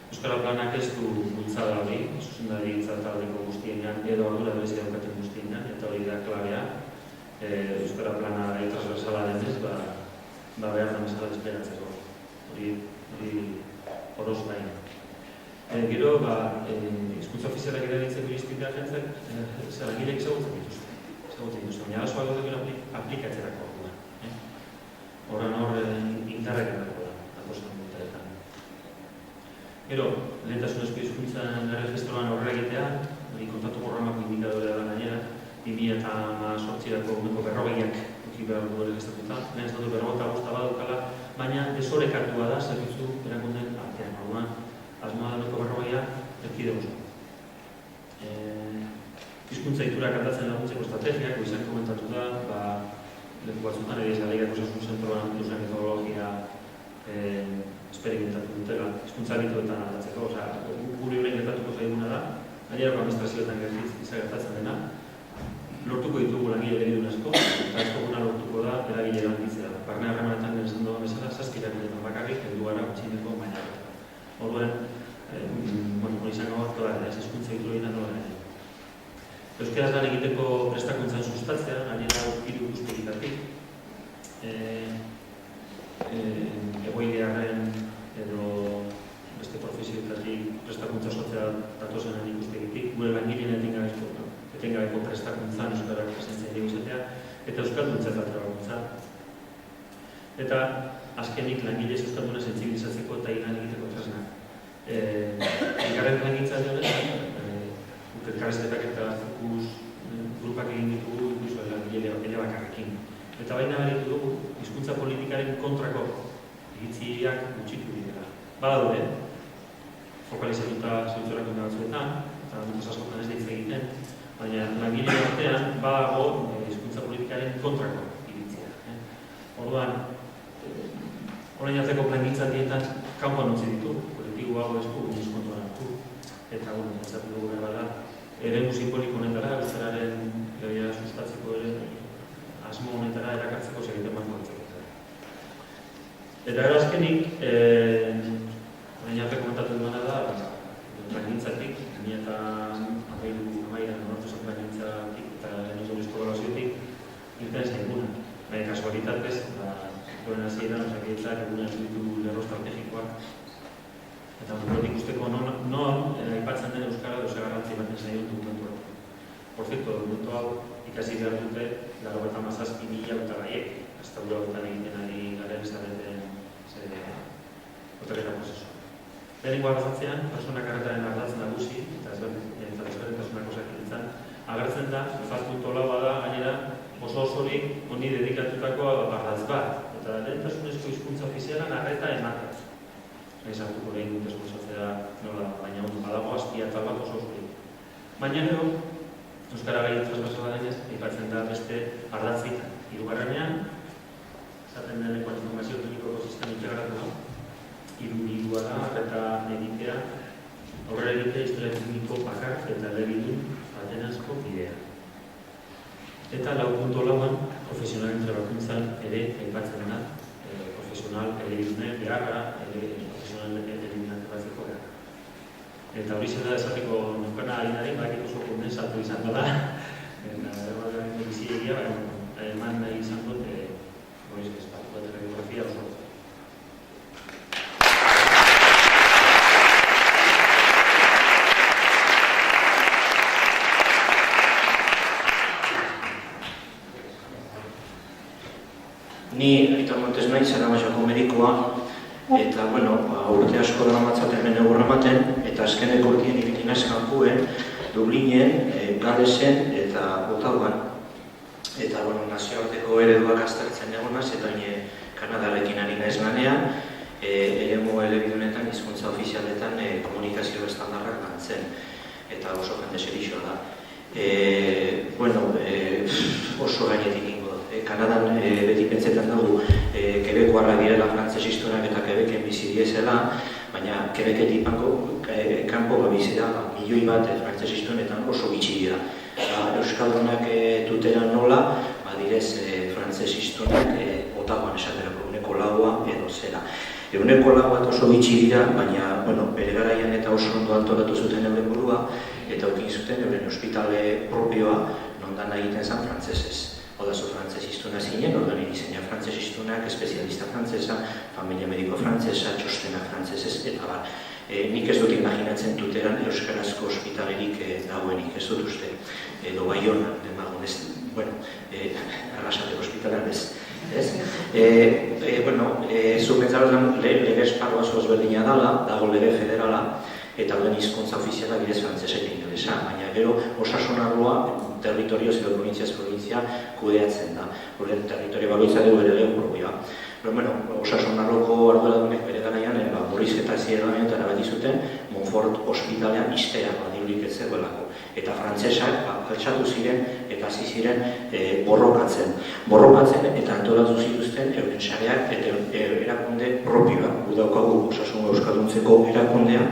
Euskara Planak ez du bultzada hori, zuzendari taldeko guztienean edo ardura berezia daukaten guztienean, eta hori da klabea. Euskara Plana transversala denez, behar da mesala desperatzeko. Hori horoz nahi. Gero, hizkuntza ofizialak erabiltzeko irizpidea jentzak, zeragilek ezagutzen dituzte. Baina asoak dut aplikatzerako orduan. Horan indarrek edako da, datosan dutaetan. Gero, lehentasunezko hizkuntzan erregistroan horre egitea, kontatu programako indikadorea da gainera, 2018ko uneko 40ak uki behar du erregistratuta. Lehen ez dut 45 badaukala, baina desorekatua da zerbitzu erakundeen artean. Orduan, asmoa da uneko 40a erkidegozko. Hizkuntza iturak aldatzen laguntzeko estrategiak, izan komentatu da, leku batzutan ere Galegako Osasun Zentroan duzuen metodologia esperimentatu dutela, hizkuntza habituetan aldatzeko, guri horrein gertatuko zaiguna da, gainerako administrazioetan gertatzen dena, lortuko ditugu langile eredunezko, eta ez duguna lortuko da eragile langitzea. Barne harremanetan esan doan bezala, zazkirakunetan bakarrik, heldu gara gutxineko baina. Orduan, hori izango bat, hizkuntza hidroinan nola. Euskaraz lan egiteko prestakuntzan sustatzea, gainera hiru ikuspegitatik, egoilearen edo beste profesioetatik prestakuntza sozial datozenen ikuspegitik, gure langileen etengabeko prestakuntzan euskarak presentzia ere izatea, eta euskalduntza eta trebakuntza. Eta azkenik langilez euskalduna sentsibilizatzeko eta lan egiteko tresnak. Elkarren langintzaldi honetan, elkarrezketak eta grupak egin ditugu inkluso langile bakarrekin. Eta baina beritu dugu, hizkuntza politikaren kontrako iritziak gutxitu dira. Badaude, fokalizatuta zeutzerakunde batzuetan, eta dutuz askotan ez ditz egiten, baina langile batean badago hizkuntza politikaren kontrako iritzia. Orduan, orain arteko plangintzaldietan kanpoan utzi ditu, kolektibo hau esku kontuan hartu, eta pentsatu dugu behar bada, eremu simboliko honetara, euskararen legea sustatzeko ere, asmo honetara erakartzeko segiten bat kontzeko. Eta gero azkenik, orain arte komentatu duena da, plangintzatik, 2013an onartu zen plangintzatik eta genizolizko ebaluaziotik, irten zaiguna. Baina kasualitatez, duen hasieran, osakidetzak egunean ditu lerro estrategikoak Eta hori ikusteko non aipatzen den euskara edo garrantzi ematen zaion dokumentu hau. Por cierto, dokumentu hau ikasi behar dute 97.000 hautagaiek. Hasta gure hauetan egiten ari garen zareten hotelera prozesu. Lehenengo arrazatzean, pertsona karretaren ardatz nagusi, eta ezberdintasunak osakidetzan, agertzen da, puntu laua da, gainera, oso-osorik honi dedikatutako ardatz bat. Eta lehentasunezko hizkuntza ofizialan arreta ematen. Sartuko lehin dut eskuzatzea nola, baina badago azpia eta bat oso-osorik. Baina gero, euskara gai transversala denez, aipatzen da beste ardatzitan. Hirugarrenean, esaten deneko informazio teknikoko sistema integratu da. Hiru da, eta egitea, aurrera egitea historia tekniko bakar eta elebidun batenazko bidea. Eta 4.4an, profesionalen trebakuntzan ere aipatzen da, profesional elebidunen beharra, profesional elebidunen trebatzeko beharra. Eta hori da esateko nukana harinari, bakit oso kondensatu izan da, eta biziegia, eman nahi izan dut, espatu bat radiografia oso. Ni Aitor Montes naiz, Aramaxako medikua, eta, urte asko daramatzat hemen egurra ematen, eta azkenek urtien ibili naiz kanpuen, Dublinen, Galesen eta Ottawan. Eta, nazioarteko ereduak aztertzen egonaz, eta Kanadarekin ari naiz lanean, eremu elebidunetan, hizkuntza ofizialetan komunikazio estandarrak lantzen, eta oso jende serixoa da. Oso gainetik ingo. Kanadan beti pentsetan dugu Quebekoarra direla frantzesistunak eta Quebeken bizi diezela, baina Quebeketik kanpo bizi da milioi bat frantzesistunetan oso bitxi dira. Euskaldunak tutera nola, direz frantzesistunak Otawan esaterako, 4 edo zera. 4 oso bitxi dira, baina bere garaian eta oso ondo antolatu zuten euren burua, eta aukin zuten euren ospitale propioa nondan egiten zen frantzesez. Odazo frantzesistuna zinen, ordan irizena frantzesistunak, espezialista frantzesa, familia mediko frantzesa, txostena frantzesez, eta bar. Nik ez dut imaginatzen tuteran euskarazko ospitalerik dagoenik, ez dut uste, edo Baionan, demagun ez, arrasateko ospitalan ez. Zuk pentsatzen lege esparroa ezberdina dela, dago lege federala, eta horren hizkuntza ofiziala bidez frantzesa eta ingelesa, baina gero osasun arloa territorioz edo provintziaz-provintzia kudeatzen da. Horren territorio bakoitza dugu ere lehen propioa. Osasun arloko arduradunek bere garaian, Boris eta Zierdonean eta erabaki zuten Montfort ospitalean ixtea badiurik ez zegoelako. Eta frantzesak altxatu ziren eta hasi ziren borrokatzen. Borrokatzen eta antolatu zituzten euren sareak eta erakunde propioa. Gu daukagu osasun euskalduntzeko erakundea,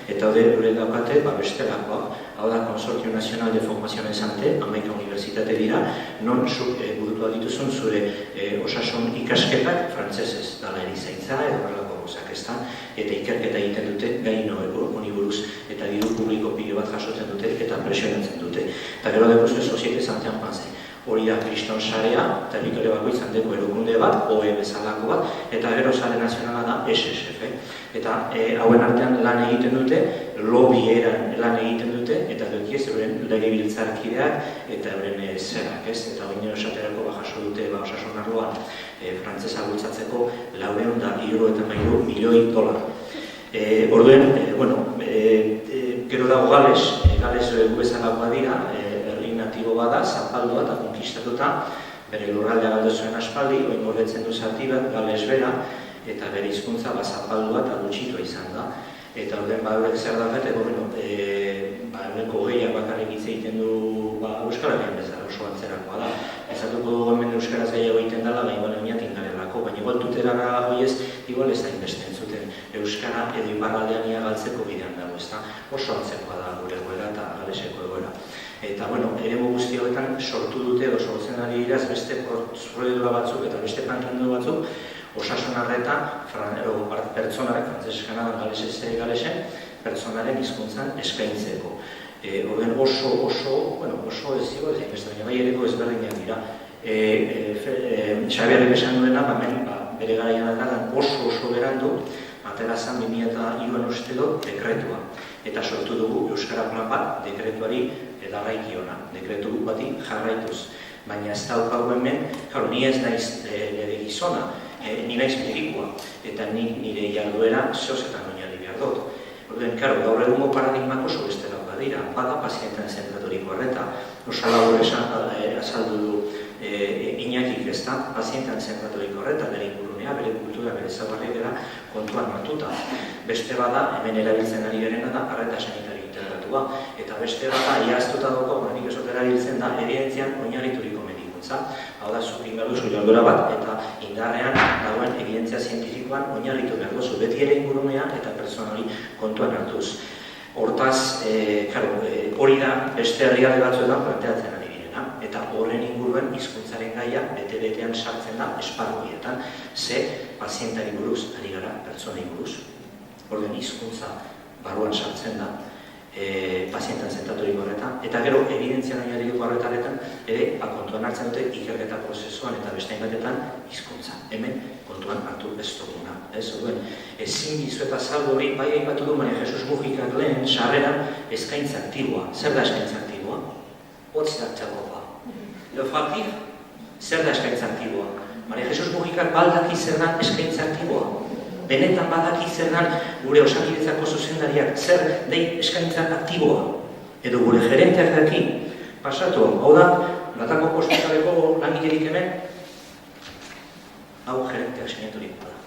eta hori daukate bestelakoa. Hau da, Consorcio Nacional de Formación en Santé, 11 unibertsitate dira, non zuk burutu dituzun zure osasun ikasketak frantzesez dala erizaintza edo horrelako gozak ezta, eta ikerketa egiten dute gai honi buruz, eta diru publiko pilo bat jasotzen dute eta presionatzen dute. Eta gero dekuzue Societe Santean Panze. Hori da Kriston Sarea, territorio bakoitzan deko erokunde bat, OE bezalako bat, eta gero sare nazionala da SSF. Eta hauen artean lan egiten dute, lobieran lan egiten dute, eta dukiez euren legebiltzarkideak eta euren zerak, ez? Eta hori nire esaterako jaso dute osasun arloan frantzesa bultzatzeko €453 milioi. Orduen, gero dago Gales gu bezalakoa dira, natibo bada, zapaldua eta konkistatuta, bere lurraldea galdu zuen aspaldi, oin gordetzen du zati bat, Gales bera, eta bere hizkuntza zapaldua eta gutxitua izan da. Eta horren horrek zer daketeko, horreko gehiak bakarrik hitz egiten du Euskararen bezala, oso antzerakoa da. Ezatuko dugu hemen Euskaraz gehiago egiten dela, igual euniatik garelako, baina igual tutera hoiez, igual ez da inbeste entzuten. Euskara edo iparraldean ia galtzeko bidean dago, ezta? Oso antzekoa da gure egoera eta Galeseko egoera. Eta, eremu guzti horretan sortu dute edo sortzen ari iraz beste prozedura batzuk eta beste planteamendu batzuk osasun arreta pertsonarek, frantzesez Kanadan galesen, pertsonaren hizkuntzan eskaintzeko. Horren oso ez zigo, ez baina bai ereko ezberdinak dira. Xabiarrek esan duena, bere garaian aldagan oso berandu, atera zen 2003 uste dut dekretua. Eta sortu dugu Euskara Plan bat dekretuari darraikiona, dekretu bati jarraituz. Baina ez daukagu hemen, ni ez naiz nire gizona, ni naiz medikua, eta nire jarduera zehozetan oinarri behar dut. Orduen, gaur egungo paradigmako oso beste badira, bada pazientean zentraturiko arreta, oso labur azaldu du Iñakik ez da, pazientean zentraturiko arreta, bere ingurunea, bere kultura, bere zabarriera kontuan hartuta. Beste bada, hemen erabiltzen ari garena da, arreta sanitario integratua, eta beste bada, iaztuta doko, nik esot erabiltzen da, evidentzian oinarrituriko medikuntza. Hau da, zukin behar duzu jardura bat, eta indarrean dagoen evidentzia zientifikoan oinarritu behar duzu, beti ere ingurunea eta pertsonali kontuan hartuz. Hortaz, hori da beste herrialde batzuetan planteatzen ari direna, eta horren inguruen hizkuntzaren gaia bete-betean sartzen da esparruietan, ze pazientari buruz, ari gara pertsonei buruz. Horren hizkuntza barruan sartzen da, pazientan zentraturiko horretan, eta gero evidentzian oinarrituko horretaretan ere kontuan hartzen dute ikerketa prozesuan eta beste hainbatetan hizkuntza. Hemen kontuan hartu ez duguna. Ezin dizu eta saldo hori, bai aipatu du Maria Jesus Mujikak lehen, sarreran eskaintza aktiboa. Zer da eskaintza aktiboa? What's that txakopa? Leofatif? Zer da eskaintza aktiboa? Maria Jesus Mujikak baldaki zer da eskaintza aktiboa. Benetan badaki zer dan gure Osakidetzako zuzendariak zer dei eskaintza aktiboa. Edo gure gerenteak daki. Pasatu, hau da, Gatako ospitaleko langilerik hemen, hau gerenteak sineturikoa da.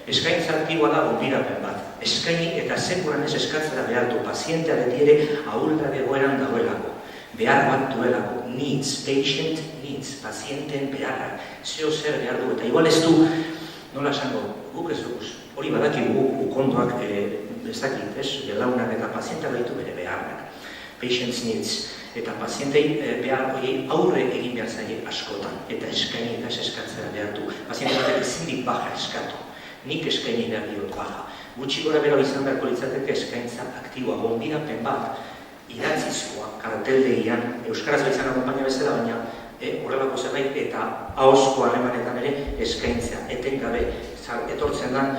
Eskaintza aktiboa da gonbidapen bat. Eskaini eta sekuran ez eskatzera behar du pazientea beti ere ahulda egoeran dagoelako. Behar bat duelako, needs, patient needs, pazienteen beharrak, zeo zer behar du, eta igual ez du, nola esango, guk ez duguz, hori badakigu ukondoak, ez dakit, belaunak eta pazientea baitu bere beharrak, patients needs, eta pazientei behar horiei aurre egin behar zaie askotan, eta eskaini eta ez eskatzera behar du, paziente batek ezindik baja eskatu, nik eskaini behar diot baja, gutxi gora bero izan beharko litzateke eskaintza aktiboa, gonbidapen bat, idatzizkoa, karteldegian, euskaraz baitzan akompaina bezala, baina horrelako zerbait eta ahozko harremanetan ere eskaintzea, etengabe etortzen dan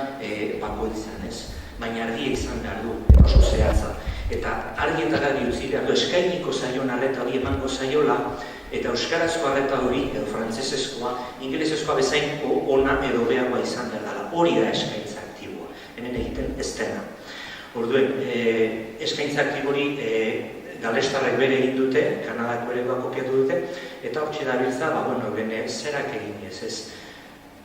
bakoitzan ez. Baina argia izan behar du, oso zehatza. Eta argi eta garbi utzi behar du, eskainiko zaion arreta hori emango zaiola, eta euskarazko arreta hori, edo frantzesezkoa, ingelesezkoa bezain ona edo beharroa izan behar dela. Hori da eskaintza aktiboa, hemen egiten ez dena. Orduen, eskaintza aktibori galestarrek bere egin dute, Kanadako eredua kopiatu dute, eta hortxe dabiltza, zerak egin ez.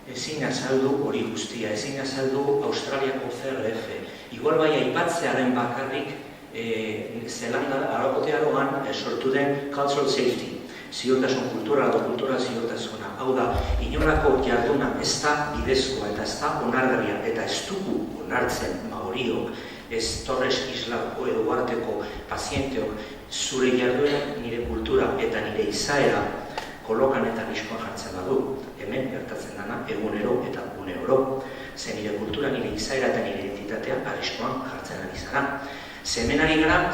Ezin azaldu hori guztia, ezin azaldu Australiako CRF. Igual bai aipatzearen bakarrik, Zelanda, Arakotearoan sortu den cultural safety, ziurtasun kultura edo kultura ziurtasuna. Hau da, inolako jarduna ez da bidezkoa eta ez da onargarria, eta ez dugu onartzen maoriok, ez Torres Islako edo Uarteko pazienteok zure jarduerak nire kultura eta nire izaera kolokan eta riskoan jartzen badu. Hemen gertatzen dana egunero eta uneoro. Ze nire kultura, nire izaera eta nire identitatea arriskoan jartzen ari zara. Ze hemen ari gara,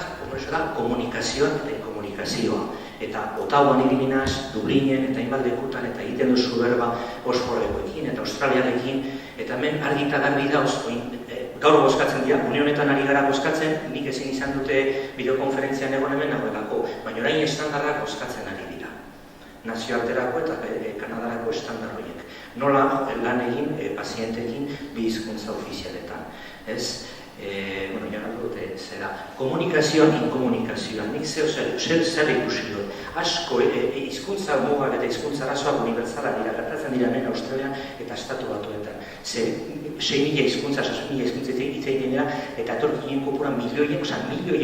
komunikazioa eta inkomunikazioa. Eta Ottawan ibilinaz, Dublinen eta hainbat lekutan eta egiten duzu berba Oxfordekoekin eta Australiarekin. Eta hemen argi eta garbi dauz, gaur bozkatzen dira, une honetan ari gara bozkatzen, nik ezin izan dute bideokonferentzian egon hemen nagoelako, baina orain estandarrak bozkatzen ari dira. Nazioarterako eta Kanadarako estandar horiek. Nola lan egin pazientekin bi hizkuntza ofizialetan. Ez? Jarratu dute zera. Komunikazioan, inkomunikazioan, nik zer ikusi dut. Asko, hizkuntza mugak eta hizkuntza arazoak unibertsala dira, gertatzen dira hemen Australian eta Estatu Batuetan. 6.000 hizkuntza, 6.000 hizkuntzetik hitz egiten dira, eta etorkinen kopura milioi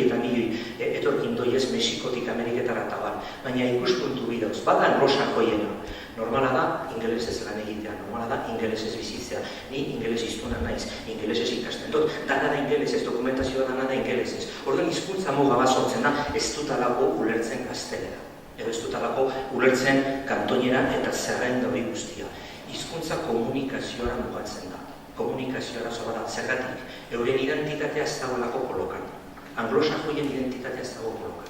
eta milioi etorkin doiez Mexikotik Ameriketara eta bar. Baina ikuspuntu bidauz, bada anglosakoiena. Normala da, ingelesez lan egitea, normala da, ingelesez bizitzea. Ni ingeles hiztuna naiz, ingelesez ikasten dut, dana da ingelesez, dokumentazioa dana da ingelesez. Orduan hizkuntza muga bat sortzen da, ez dutalako ulertzen gaztelera. Edo ez dutalako ulertzen kantoinera eta zerrenda hori guztia. Hizkuntza komunikazioa mugatzen da. Komunikazioa zora da, zergatik, euren identitatea ez dagoelako kolokan. Anglosakoien identitatea ez dago kolokan.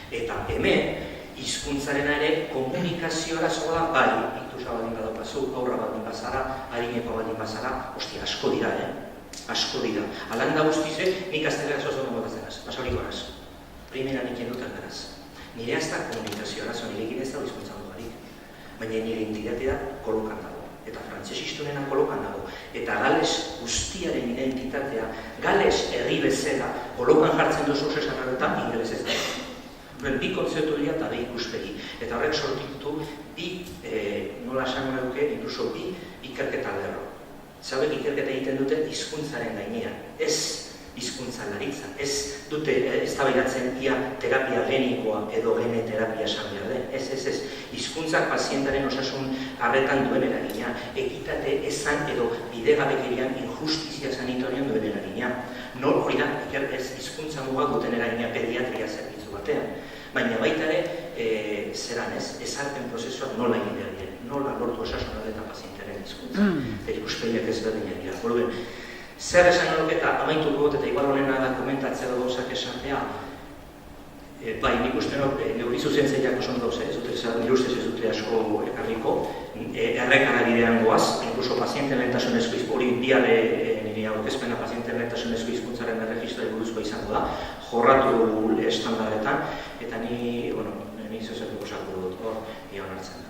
Eta hemen, hizkuntzarena ere komunikazio arazoa da, bai, itusa baldin badaukazu, aurra baldin bazara, adineko baldin bazara, ostia, asko dira, asko dira. Alan da guztize, nik gaztelera zozo motatzen az, basauriko araz. Primera nik jendutan garaz. Nire ez da komunikazio arazo, nire egin ez da hizkuntza dugarik. Baina nire identitatea kolokan dago. Eta frantzesistunena kolokan dago. Eta Gales guztiaren identitatea, Gales herri bezala, kolokan jartzen duzu esan horretan, ingeles ez da. Bi kontzeptu dira eta bi ikuspegi. Eta horrek sortitu bi, nola esan duke, inkluso bi ikerketa lerro. Zabek ikerketa egiten dute hizkuntzaren gainean, ez hizkuntzalaritza, ez dute eztabaidatzen ia terapia genikoa edo geneterapia esan behar den, ez. Hizkuntzak pazientaren osasun arretan duen eragina, ekitate ezan edo bidegabekerian injustizia sanitorian duen eragina. Nor hori da, ez hizkuntza mugak duten eragina pediatria zerbitzu batean. Baina baita ere, zeran ez, ezarpen prozesuak nola egin behar dira, nola lortu osasun arretan pazientaren hizkuntza. Eta ikuspegiak ez berdinak dira. Orduan, zer esan horreta amaituko dut eta igual honena da komentatzea gauzak esatea, bai, nik uste neurri zuzentzaileak oso ondo nire ustez ez dute asko ekarriko, errekara bidean goaz, inkluso pazienten lehentasunezko hori biale nire aurkezpena pazienten lehentasunezko hizkuntzaren erregistroa buruzkoa izango da, jorratu estandaretan, eta ni zozatuko sartu dut hor, ion hartzen da.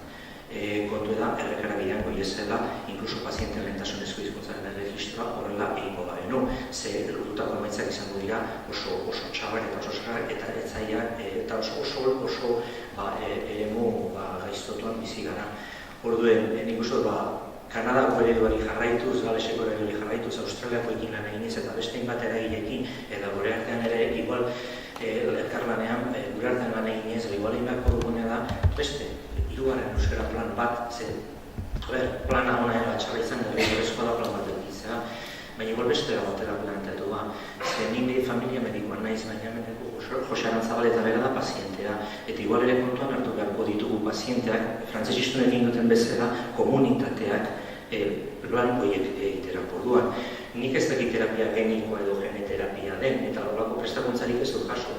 Kontu da, errekara bidean goiezela, inkluso pazienten lehentasunezko hizkuntzaren erregistroa horrela egingo da benu. Ze lortutako emaitzak izango dira oso txabak eta oso txabak eta etzaiak eta oso eremu gaiztotuan bizi gara. Orduen, nik uste Kanadako ereduari jarraituz, Galeseko ereduari jarraituz, Australiako ekin lan eginez eta beste bat eragilekin, eta gure artean ere, igual, elkarlanean, gure artean lan eginez, igual inbako dugunea da, beste, hirugarren euskara plan bat, plana hona ega txarra izan, horrezkoa da plan bat egitzea, baina igual beste da batera planteatu ba, ze nire familia medikoan naiz, baina meneko Jose Arantzabal eta bera da pazientea, eta igual ere kontuan hartu beharko ditugu pazienteak, frantzesistun egin duten bezala, komunitateak lan horiek egiterako orduan. Nik ez dakit terapia genikoa edo geneterapia den, eta horrelako prestakuntzarik ez dut jaso.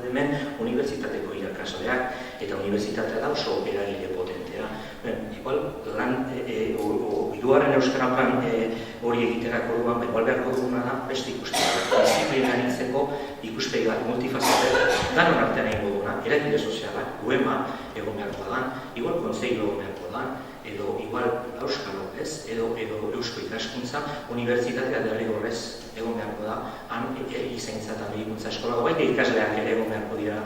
Hemen, unibertsitateko irakasleak, eta unibertsitatea da oso eragile potentea. Igual, hirugarren euskara plan hori egiterako orduan, igual beharko duguna da, beste ikuspegi disiplina nintzeko ikuspegi bat multifazete, danon artean egingo duguna, eragile sozialak, UEMA egon beharko da, igual kontseilu egon beharko da, edo igual euskalo, ez? Edo eusko ikaskuntza, unibertsitatea derrigorrez egon beharko da, han izaintza eta medikuntza eskolako, baita ikasleak ere egon beharko dira,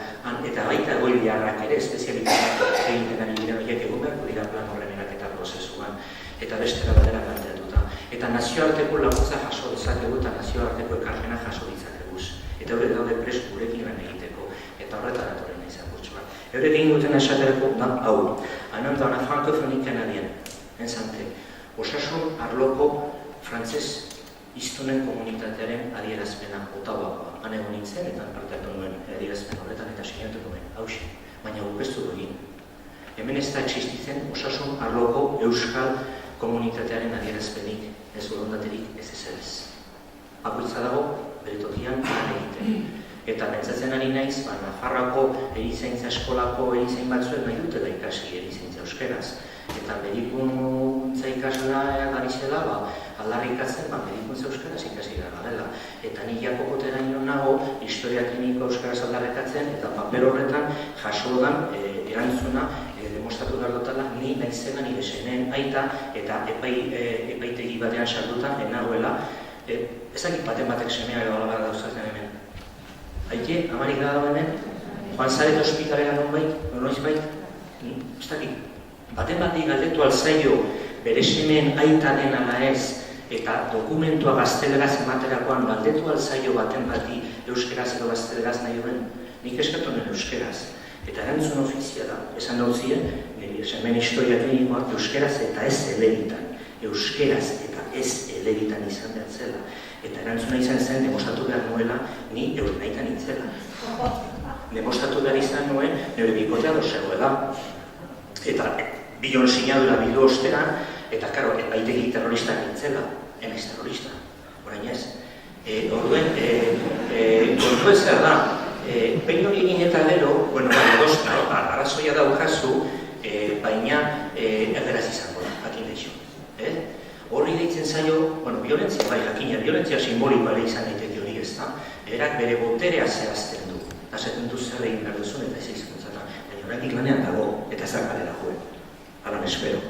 eta baita egoiliarrak ere, espezialitateak egiten ari dira, egon beharko dira plan horren eraketa prozesuan, eta bestera batera planteatuta. Eta nazioarteko laguntza jaso dezakegu eta nazioarteko ekarpena jaso ditzakeguz. Eta hori daude prest gurekin lan egiteko, eta horretan atoren izan gutxuak. Eurek egin duten esaterako da, hau, anan da una francophonie canadienne, en santé, osasun arloko frantzez hiztunen komunitatearen adierazpena Ottawakoa. Han egon nintzen eta parte hartu nuen adierazpen horretan eta sinatu nuen, hauxe, baina guk ez dugu egin. Hemen ez da existitzen osasun arloko euskal komunitatearen adierazpenik, ez borondaterik ez ez. Bakoitza dago, bere tokian lan egiten. Eta pentsatzen ari naiz, Nafarroako erizaintza eskolako erizain batzuek nahi dutela ikasi erizaintza euskeraz. Eta medikuntza ikaslea ari zela, aldarrikatzen medikuntza euskaraz ikasi garela. Eta nik jakokotera ino nago, historia kliniko euskaraz aldarrikatzen, eta paper horretan jaso dan erantzuna demostratu behar dutela, ni naizena nire senen aita, eta epaitegi batean sartuta, enagoela, ezakit batek semea edo alabara dauzatzen hemen. Aite, amarik da hemen, joan zaret ospitalera noiz bait, ez dakit, baten galdetu alzaio bere semen aita den ala ez, eta dokumentua gazteleraz ematerakoan galdetu alzaio baten bati euskeraz edo gazteleraz nahi duen, nik eskatu nuen euskeraz. Eta erantzun ofizia da, esan dautzien, nire semen historia klinikoak euskeraz eta ez elegitan. Euskeraz eta ez elegitan izan behar zela. Eta erantzuna izan zen, demostratu behar nuela, ni euren nahitan nintzela. Demostratu behar izan nuen, nire bikotea dozegoela. Eta bilon sinadura bildu osteran, eta karo, epaitegi terrorista nintzela, enaiz terrorista, orain ez. Orduen, kontu ez da, behin hori egin eta gero, bueno, arazoia presentzia simbolikoa ere izan daiteke hori, ezta? Berak bere boterea zehazten du. Esaten du zer egin behar duzun eta ez hizkuntzatan. Baina oraindik lanean dago eta ez da kalera joen. Alan espero.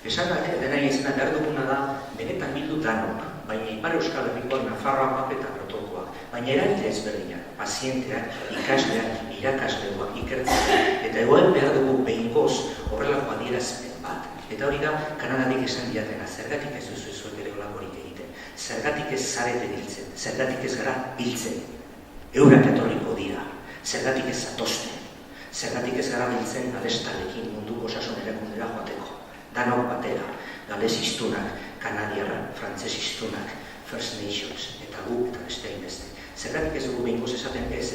Esan dena izena behar duguna da benetan bildu danok, baina Ipar Euskal Herrikoak, Nafarroak eta protokoak, baina eragile ezberdinak, pazienteak, ikasleak, irakasleak, ikertzaileak, eta egoen behar dugu behingoz horrelako adierazpen bat. Eta hori da, Kanadatik esan diatena, zergatik ez duzu zuek ere olakorik egiten, zergatik ez zarete biltzen, zergatik ez gara biltzen, eurak etorriko dira, zergatik ez zatozten, zergatik ez gara biltzen galestalekin munduko osasun erakundera joateko. Danok batera, galez iztunak, kanadiarrak, frantzes iztunak, First Nations, eta gu eta beste hainbeste. Zergatik ez dugu behingoz esaten ez,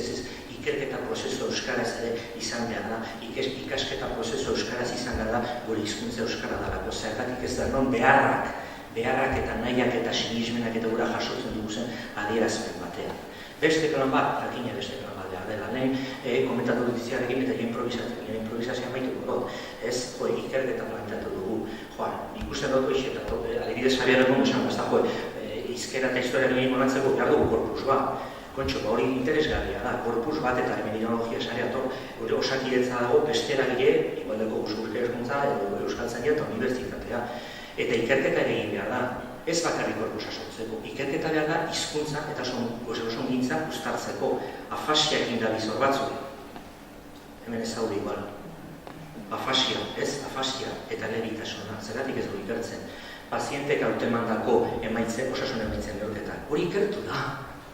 ikerketa prozesu euskaraz ere izan behar da, ikasketa prozesu euskaraz izan behar da, gure hizkuntza euskara dalako. Zergatik ez da non beharrak eta nahiak eta sinismenak eta gura jasotzen duguzen adierazpen batean. Beste plan bat, jakina beste plan bat behar dela, lehen komentatu dutiziarekin eta improvisazioa maituko dut. Ez, ikerketa planteatu dugu. Ikusten dut hoxe eta adibidez Javier Egon esan bazta, izkera eta historiaren egin molantzeko behar dugu korpus bat. Kontxo, hori interesgarria da, korpus bat eta terminologia sariator, gure osakidetza dago beste eragile, igualdeko guzgurke eskuntza, euskaltzaia eta unibertsitatea. Eta ikerketa egin behar da, ez bakarrik korpusa sortzeko, ikerketa behar da hizkuntza eta osongintza uztartzeko, afasiak indabizor batzuk. Hemen ez daude igual. Afasia, ez? Afasia eta lehitasuna, zeratik ez du ikertzen. Pazientek hautemandako osasun emaitzen neurketak. Hori ikertu da,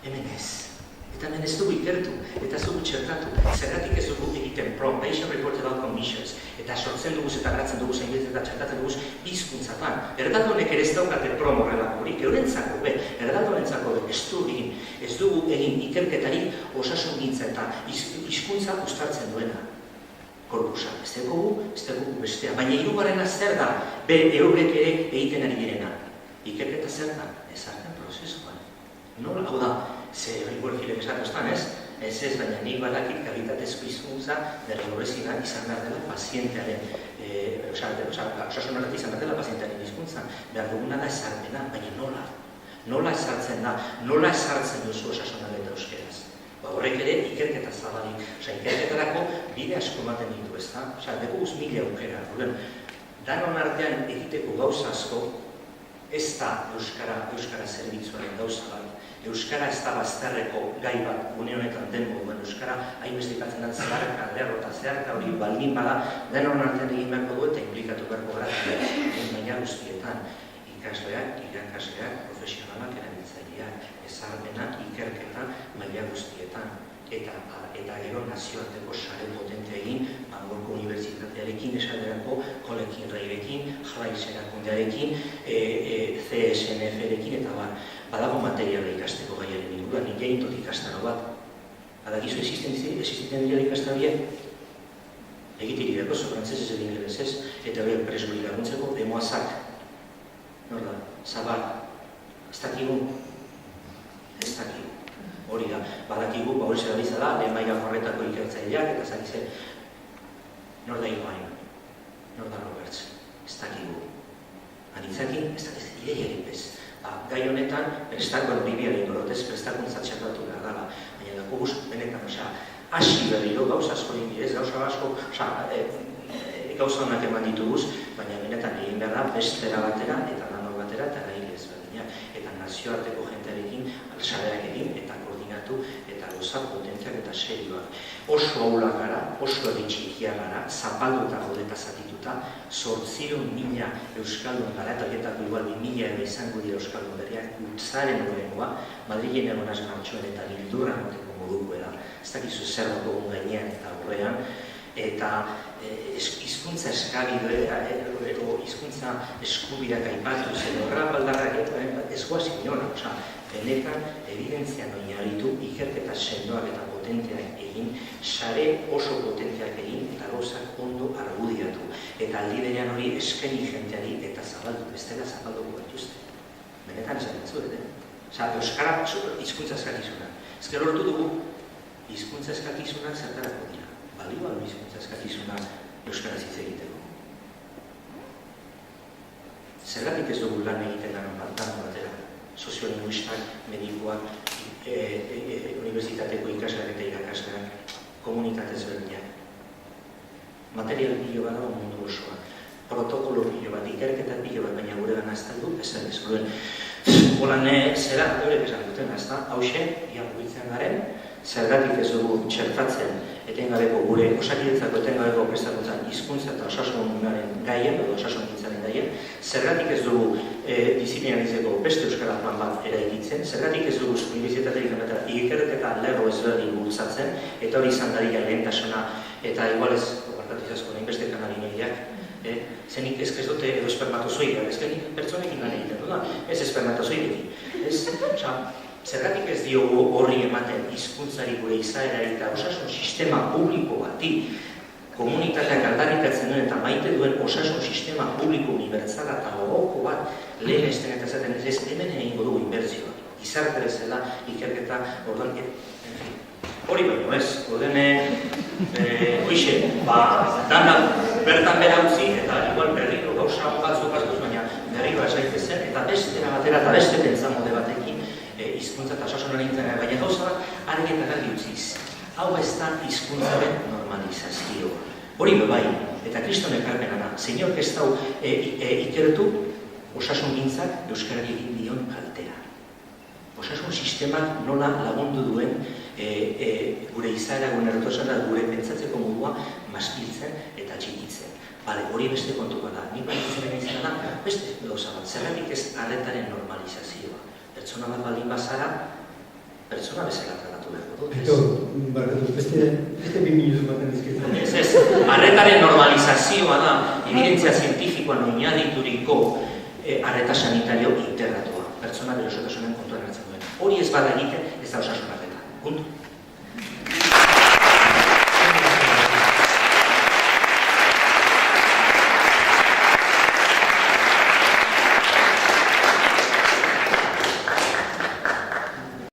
hemen ez. Eta hemen ez dugu ikertu, eta ez dugu txertatu. Zergatik ez dugu egiten PROM, Patient Reported Outcome Missions, eta sortzen duguz eta garatzen duguz eta txertatzen duguz hizkuntzatan. Erdaldunek ere ez daukate PROM horrelako horik, eurentzako be, erdaldunentzako be, ez dugu egin ikerketarik osasungintza eta hizkuntza uztartzen duena. Korpusa, ez dugu bestea, baina hirugarrena zer da, eurek ere egiten ari direna. Ikerketa zer da, ezartzen prozesuan. Nola, hau da, ze rigorgilek esatoztan, ez? Ez, baina nik badakit kalitatezko hizkuntza derrigorrezina izan behar dela pazientearen, osasunaretik izan behar dela pazientearen hizkuntza, behar duguna da ezarpena, baina nola? Nola ezartzen da, nola ezartzen duzu osasunare eta euskeraz? Horrek ere ikerketa zabalik, ikerketarako bide asko ematen ditu, ez da? Dugu 1000 aukera, danon artean egiteko gauza asko, ez da Euskara zerbitzuaren gauza bat, Euskara ez da bazterreko gai bat, gune honetan den moduan, Euskara hainbeste ikatzen da zeharka, lerro eta zeharka hori baldin bada, danon artean egin beharko du eta implikatu beharko gara, baina guztietan, ikasleak, irakasleak, profesionalak, erabiltzaileak, ezarpena, ikerketa, maila guztietan. Eta gero nazioarteko sare potentea egin, Bangorko Unibertsitatearekin, esaterako, Kolekin Reirekin, Jaiz erakundearekin, CSNF-erekin, eta badago materiala ikasteko gaiaren inguruan, nik egin dut ikastaro bat. Badakizu existenten dira ikastaroiek? Egitiri dako, frantzesez edo ingelesez, eta hori presguri laguntzeko, demoazak. Nor da, zabal, ez dakigu. Hori da, badakigu, hori zer abizala, lehen maila horretako ikertzaileak, eta zakize, nor da Igoain, nor da Roberts, ez dakigu. Anitzakin, ez dakiz, ideiarik bez. Gai honetan, prestako bibiaren gorotez, prestakuntzat txertatu behar dela, baina dako guz, benetan, hasi berriro, gauza asko dibidez, gauza asko, gauza honak eman dituguz, baina benetan egin behar da, bestera batera, eta lanok batera, eta gai ezberdinak, eta nazioarteko jentearekin, sareak egin, eta koordinatu, eta gauza potentziak eta serioak. Oso aulak gara, oso eritxikia gara, zapalduta godeta zatituta, 800.000 euskaldun gara, eta horietako igual 2.000 edo izango dira euskaldun berriak, utzaren horrengoa, Madrilen egonaz martxoan eta gildurra noteko moduko da, ez dakizu zer dugun gainean eta aurrean, eta hizkuntza eskabido edo hizkuntza eskubirak aipatuz edo rapaldarrak ez guazik inola, benetan evidentzian oinarritu ikerketa sendoak eta potenteak egin, sare oso potenteak egin eta gauzak ondo argudiatu. Eta aldi berean hori eskaini jenteari eta zabaldu, bestela zabalduko baituzte. Benetan esan entzuet, Euskara hizkuntza eskakizuna. Ezker lortu dugu, hizkuntza eskakizunak zertarako dira. Balioa du hizkuntza eskakizuna euskaraz hitz egiteko. Zergatik ez dugu lan egiten danon batera. soziolinguistak, medikuak, unibertsitateko ikasleak eta irakasleak, komunitate ezberdinak. Material pilo bat dago mundu osoa. Protokolo pilo bat, ikerketa pilo bat, baina gure gana ez da du, ez da dizkuen. Holan zera, hori esan duten, ez da, hauxe, ia mugitzen garen, zergatik ez dugu txertatzen etengabeko gure osakidetzako etengabeko prestakuntzan hizkuntza eta osasunaren gaien, edo osasungintzaren gaien, zergatik ez dugu disiplinaritzeko beste euskara plan bat eraikitzen, zergatik ez dugu unibertsitaterik ematera ikerketa lerro ezberdin bultzatzen, eta hori izan dadila lehentasuna, eta igual ez, barkatizazko, beste kanari nahiak, zenik ez dute edo espermatozoideak, ez nik pertsonekin lan egiten dudan, ez espermatozoidekin. Zergatik ez diogu horri ematen hizkuntzari gure izaerari eta osasun sistema publiko bati komunitateak aldarrikatzen duen eta maite duen osasun sistema publiko unibertsala eta gogoko bat lehen esten eta zaten ez hemen egingo dugu inbertsioa. Gizarte bezala, ikerketa, orduan, hori baino ez, orduan, hoxe, dana bertan bera utzi eta igual berriro gauza batzuk hartuz, baina berriro esaitezen eta bestera batera eta beste pentsamode batekin hizkuntza eta osasunaren nintzen, baina gauza bat argi eta garbi utziz. Hau ez da hizkuntzaren normalizazioa. Hori bebai, eta kriston ekarpena da, zeinork ez dau ikertu osasun gintzak euskarari egin dion kaltea. Osasun sistemak nola lagundu duen gure izaera, gure pentsatzeko modua maskiltzen eta txikitzen. Bale, hori beste kontuko da. Nik baina izan da, beste gauza bat, zergatik ez arretaren normalizazioa. Pertsona bat baldin bazara, pertsona bezala tratatu behar dut. Eto, barkatu, beste 2 minutu baten izketan. Ez, arretaren normalizazioa da, evidentzia zientifikoan oinarrituriko arreta sanitario integratua. Pertsona bere osotasunen kontuan hartzen duen. Hori ez bada egiten, ez da osasun arreta. Puntu.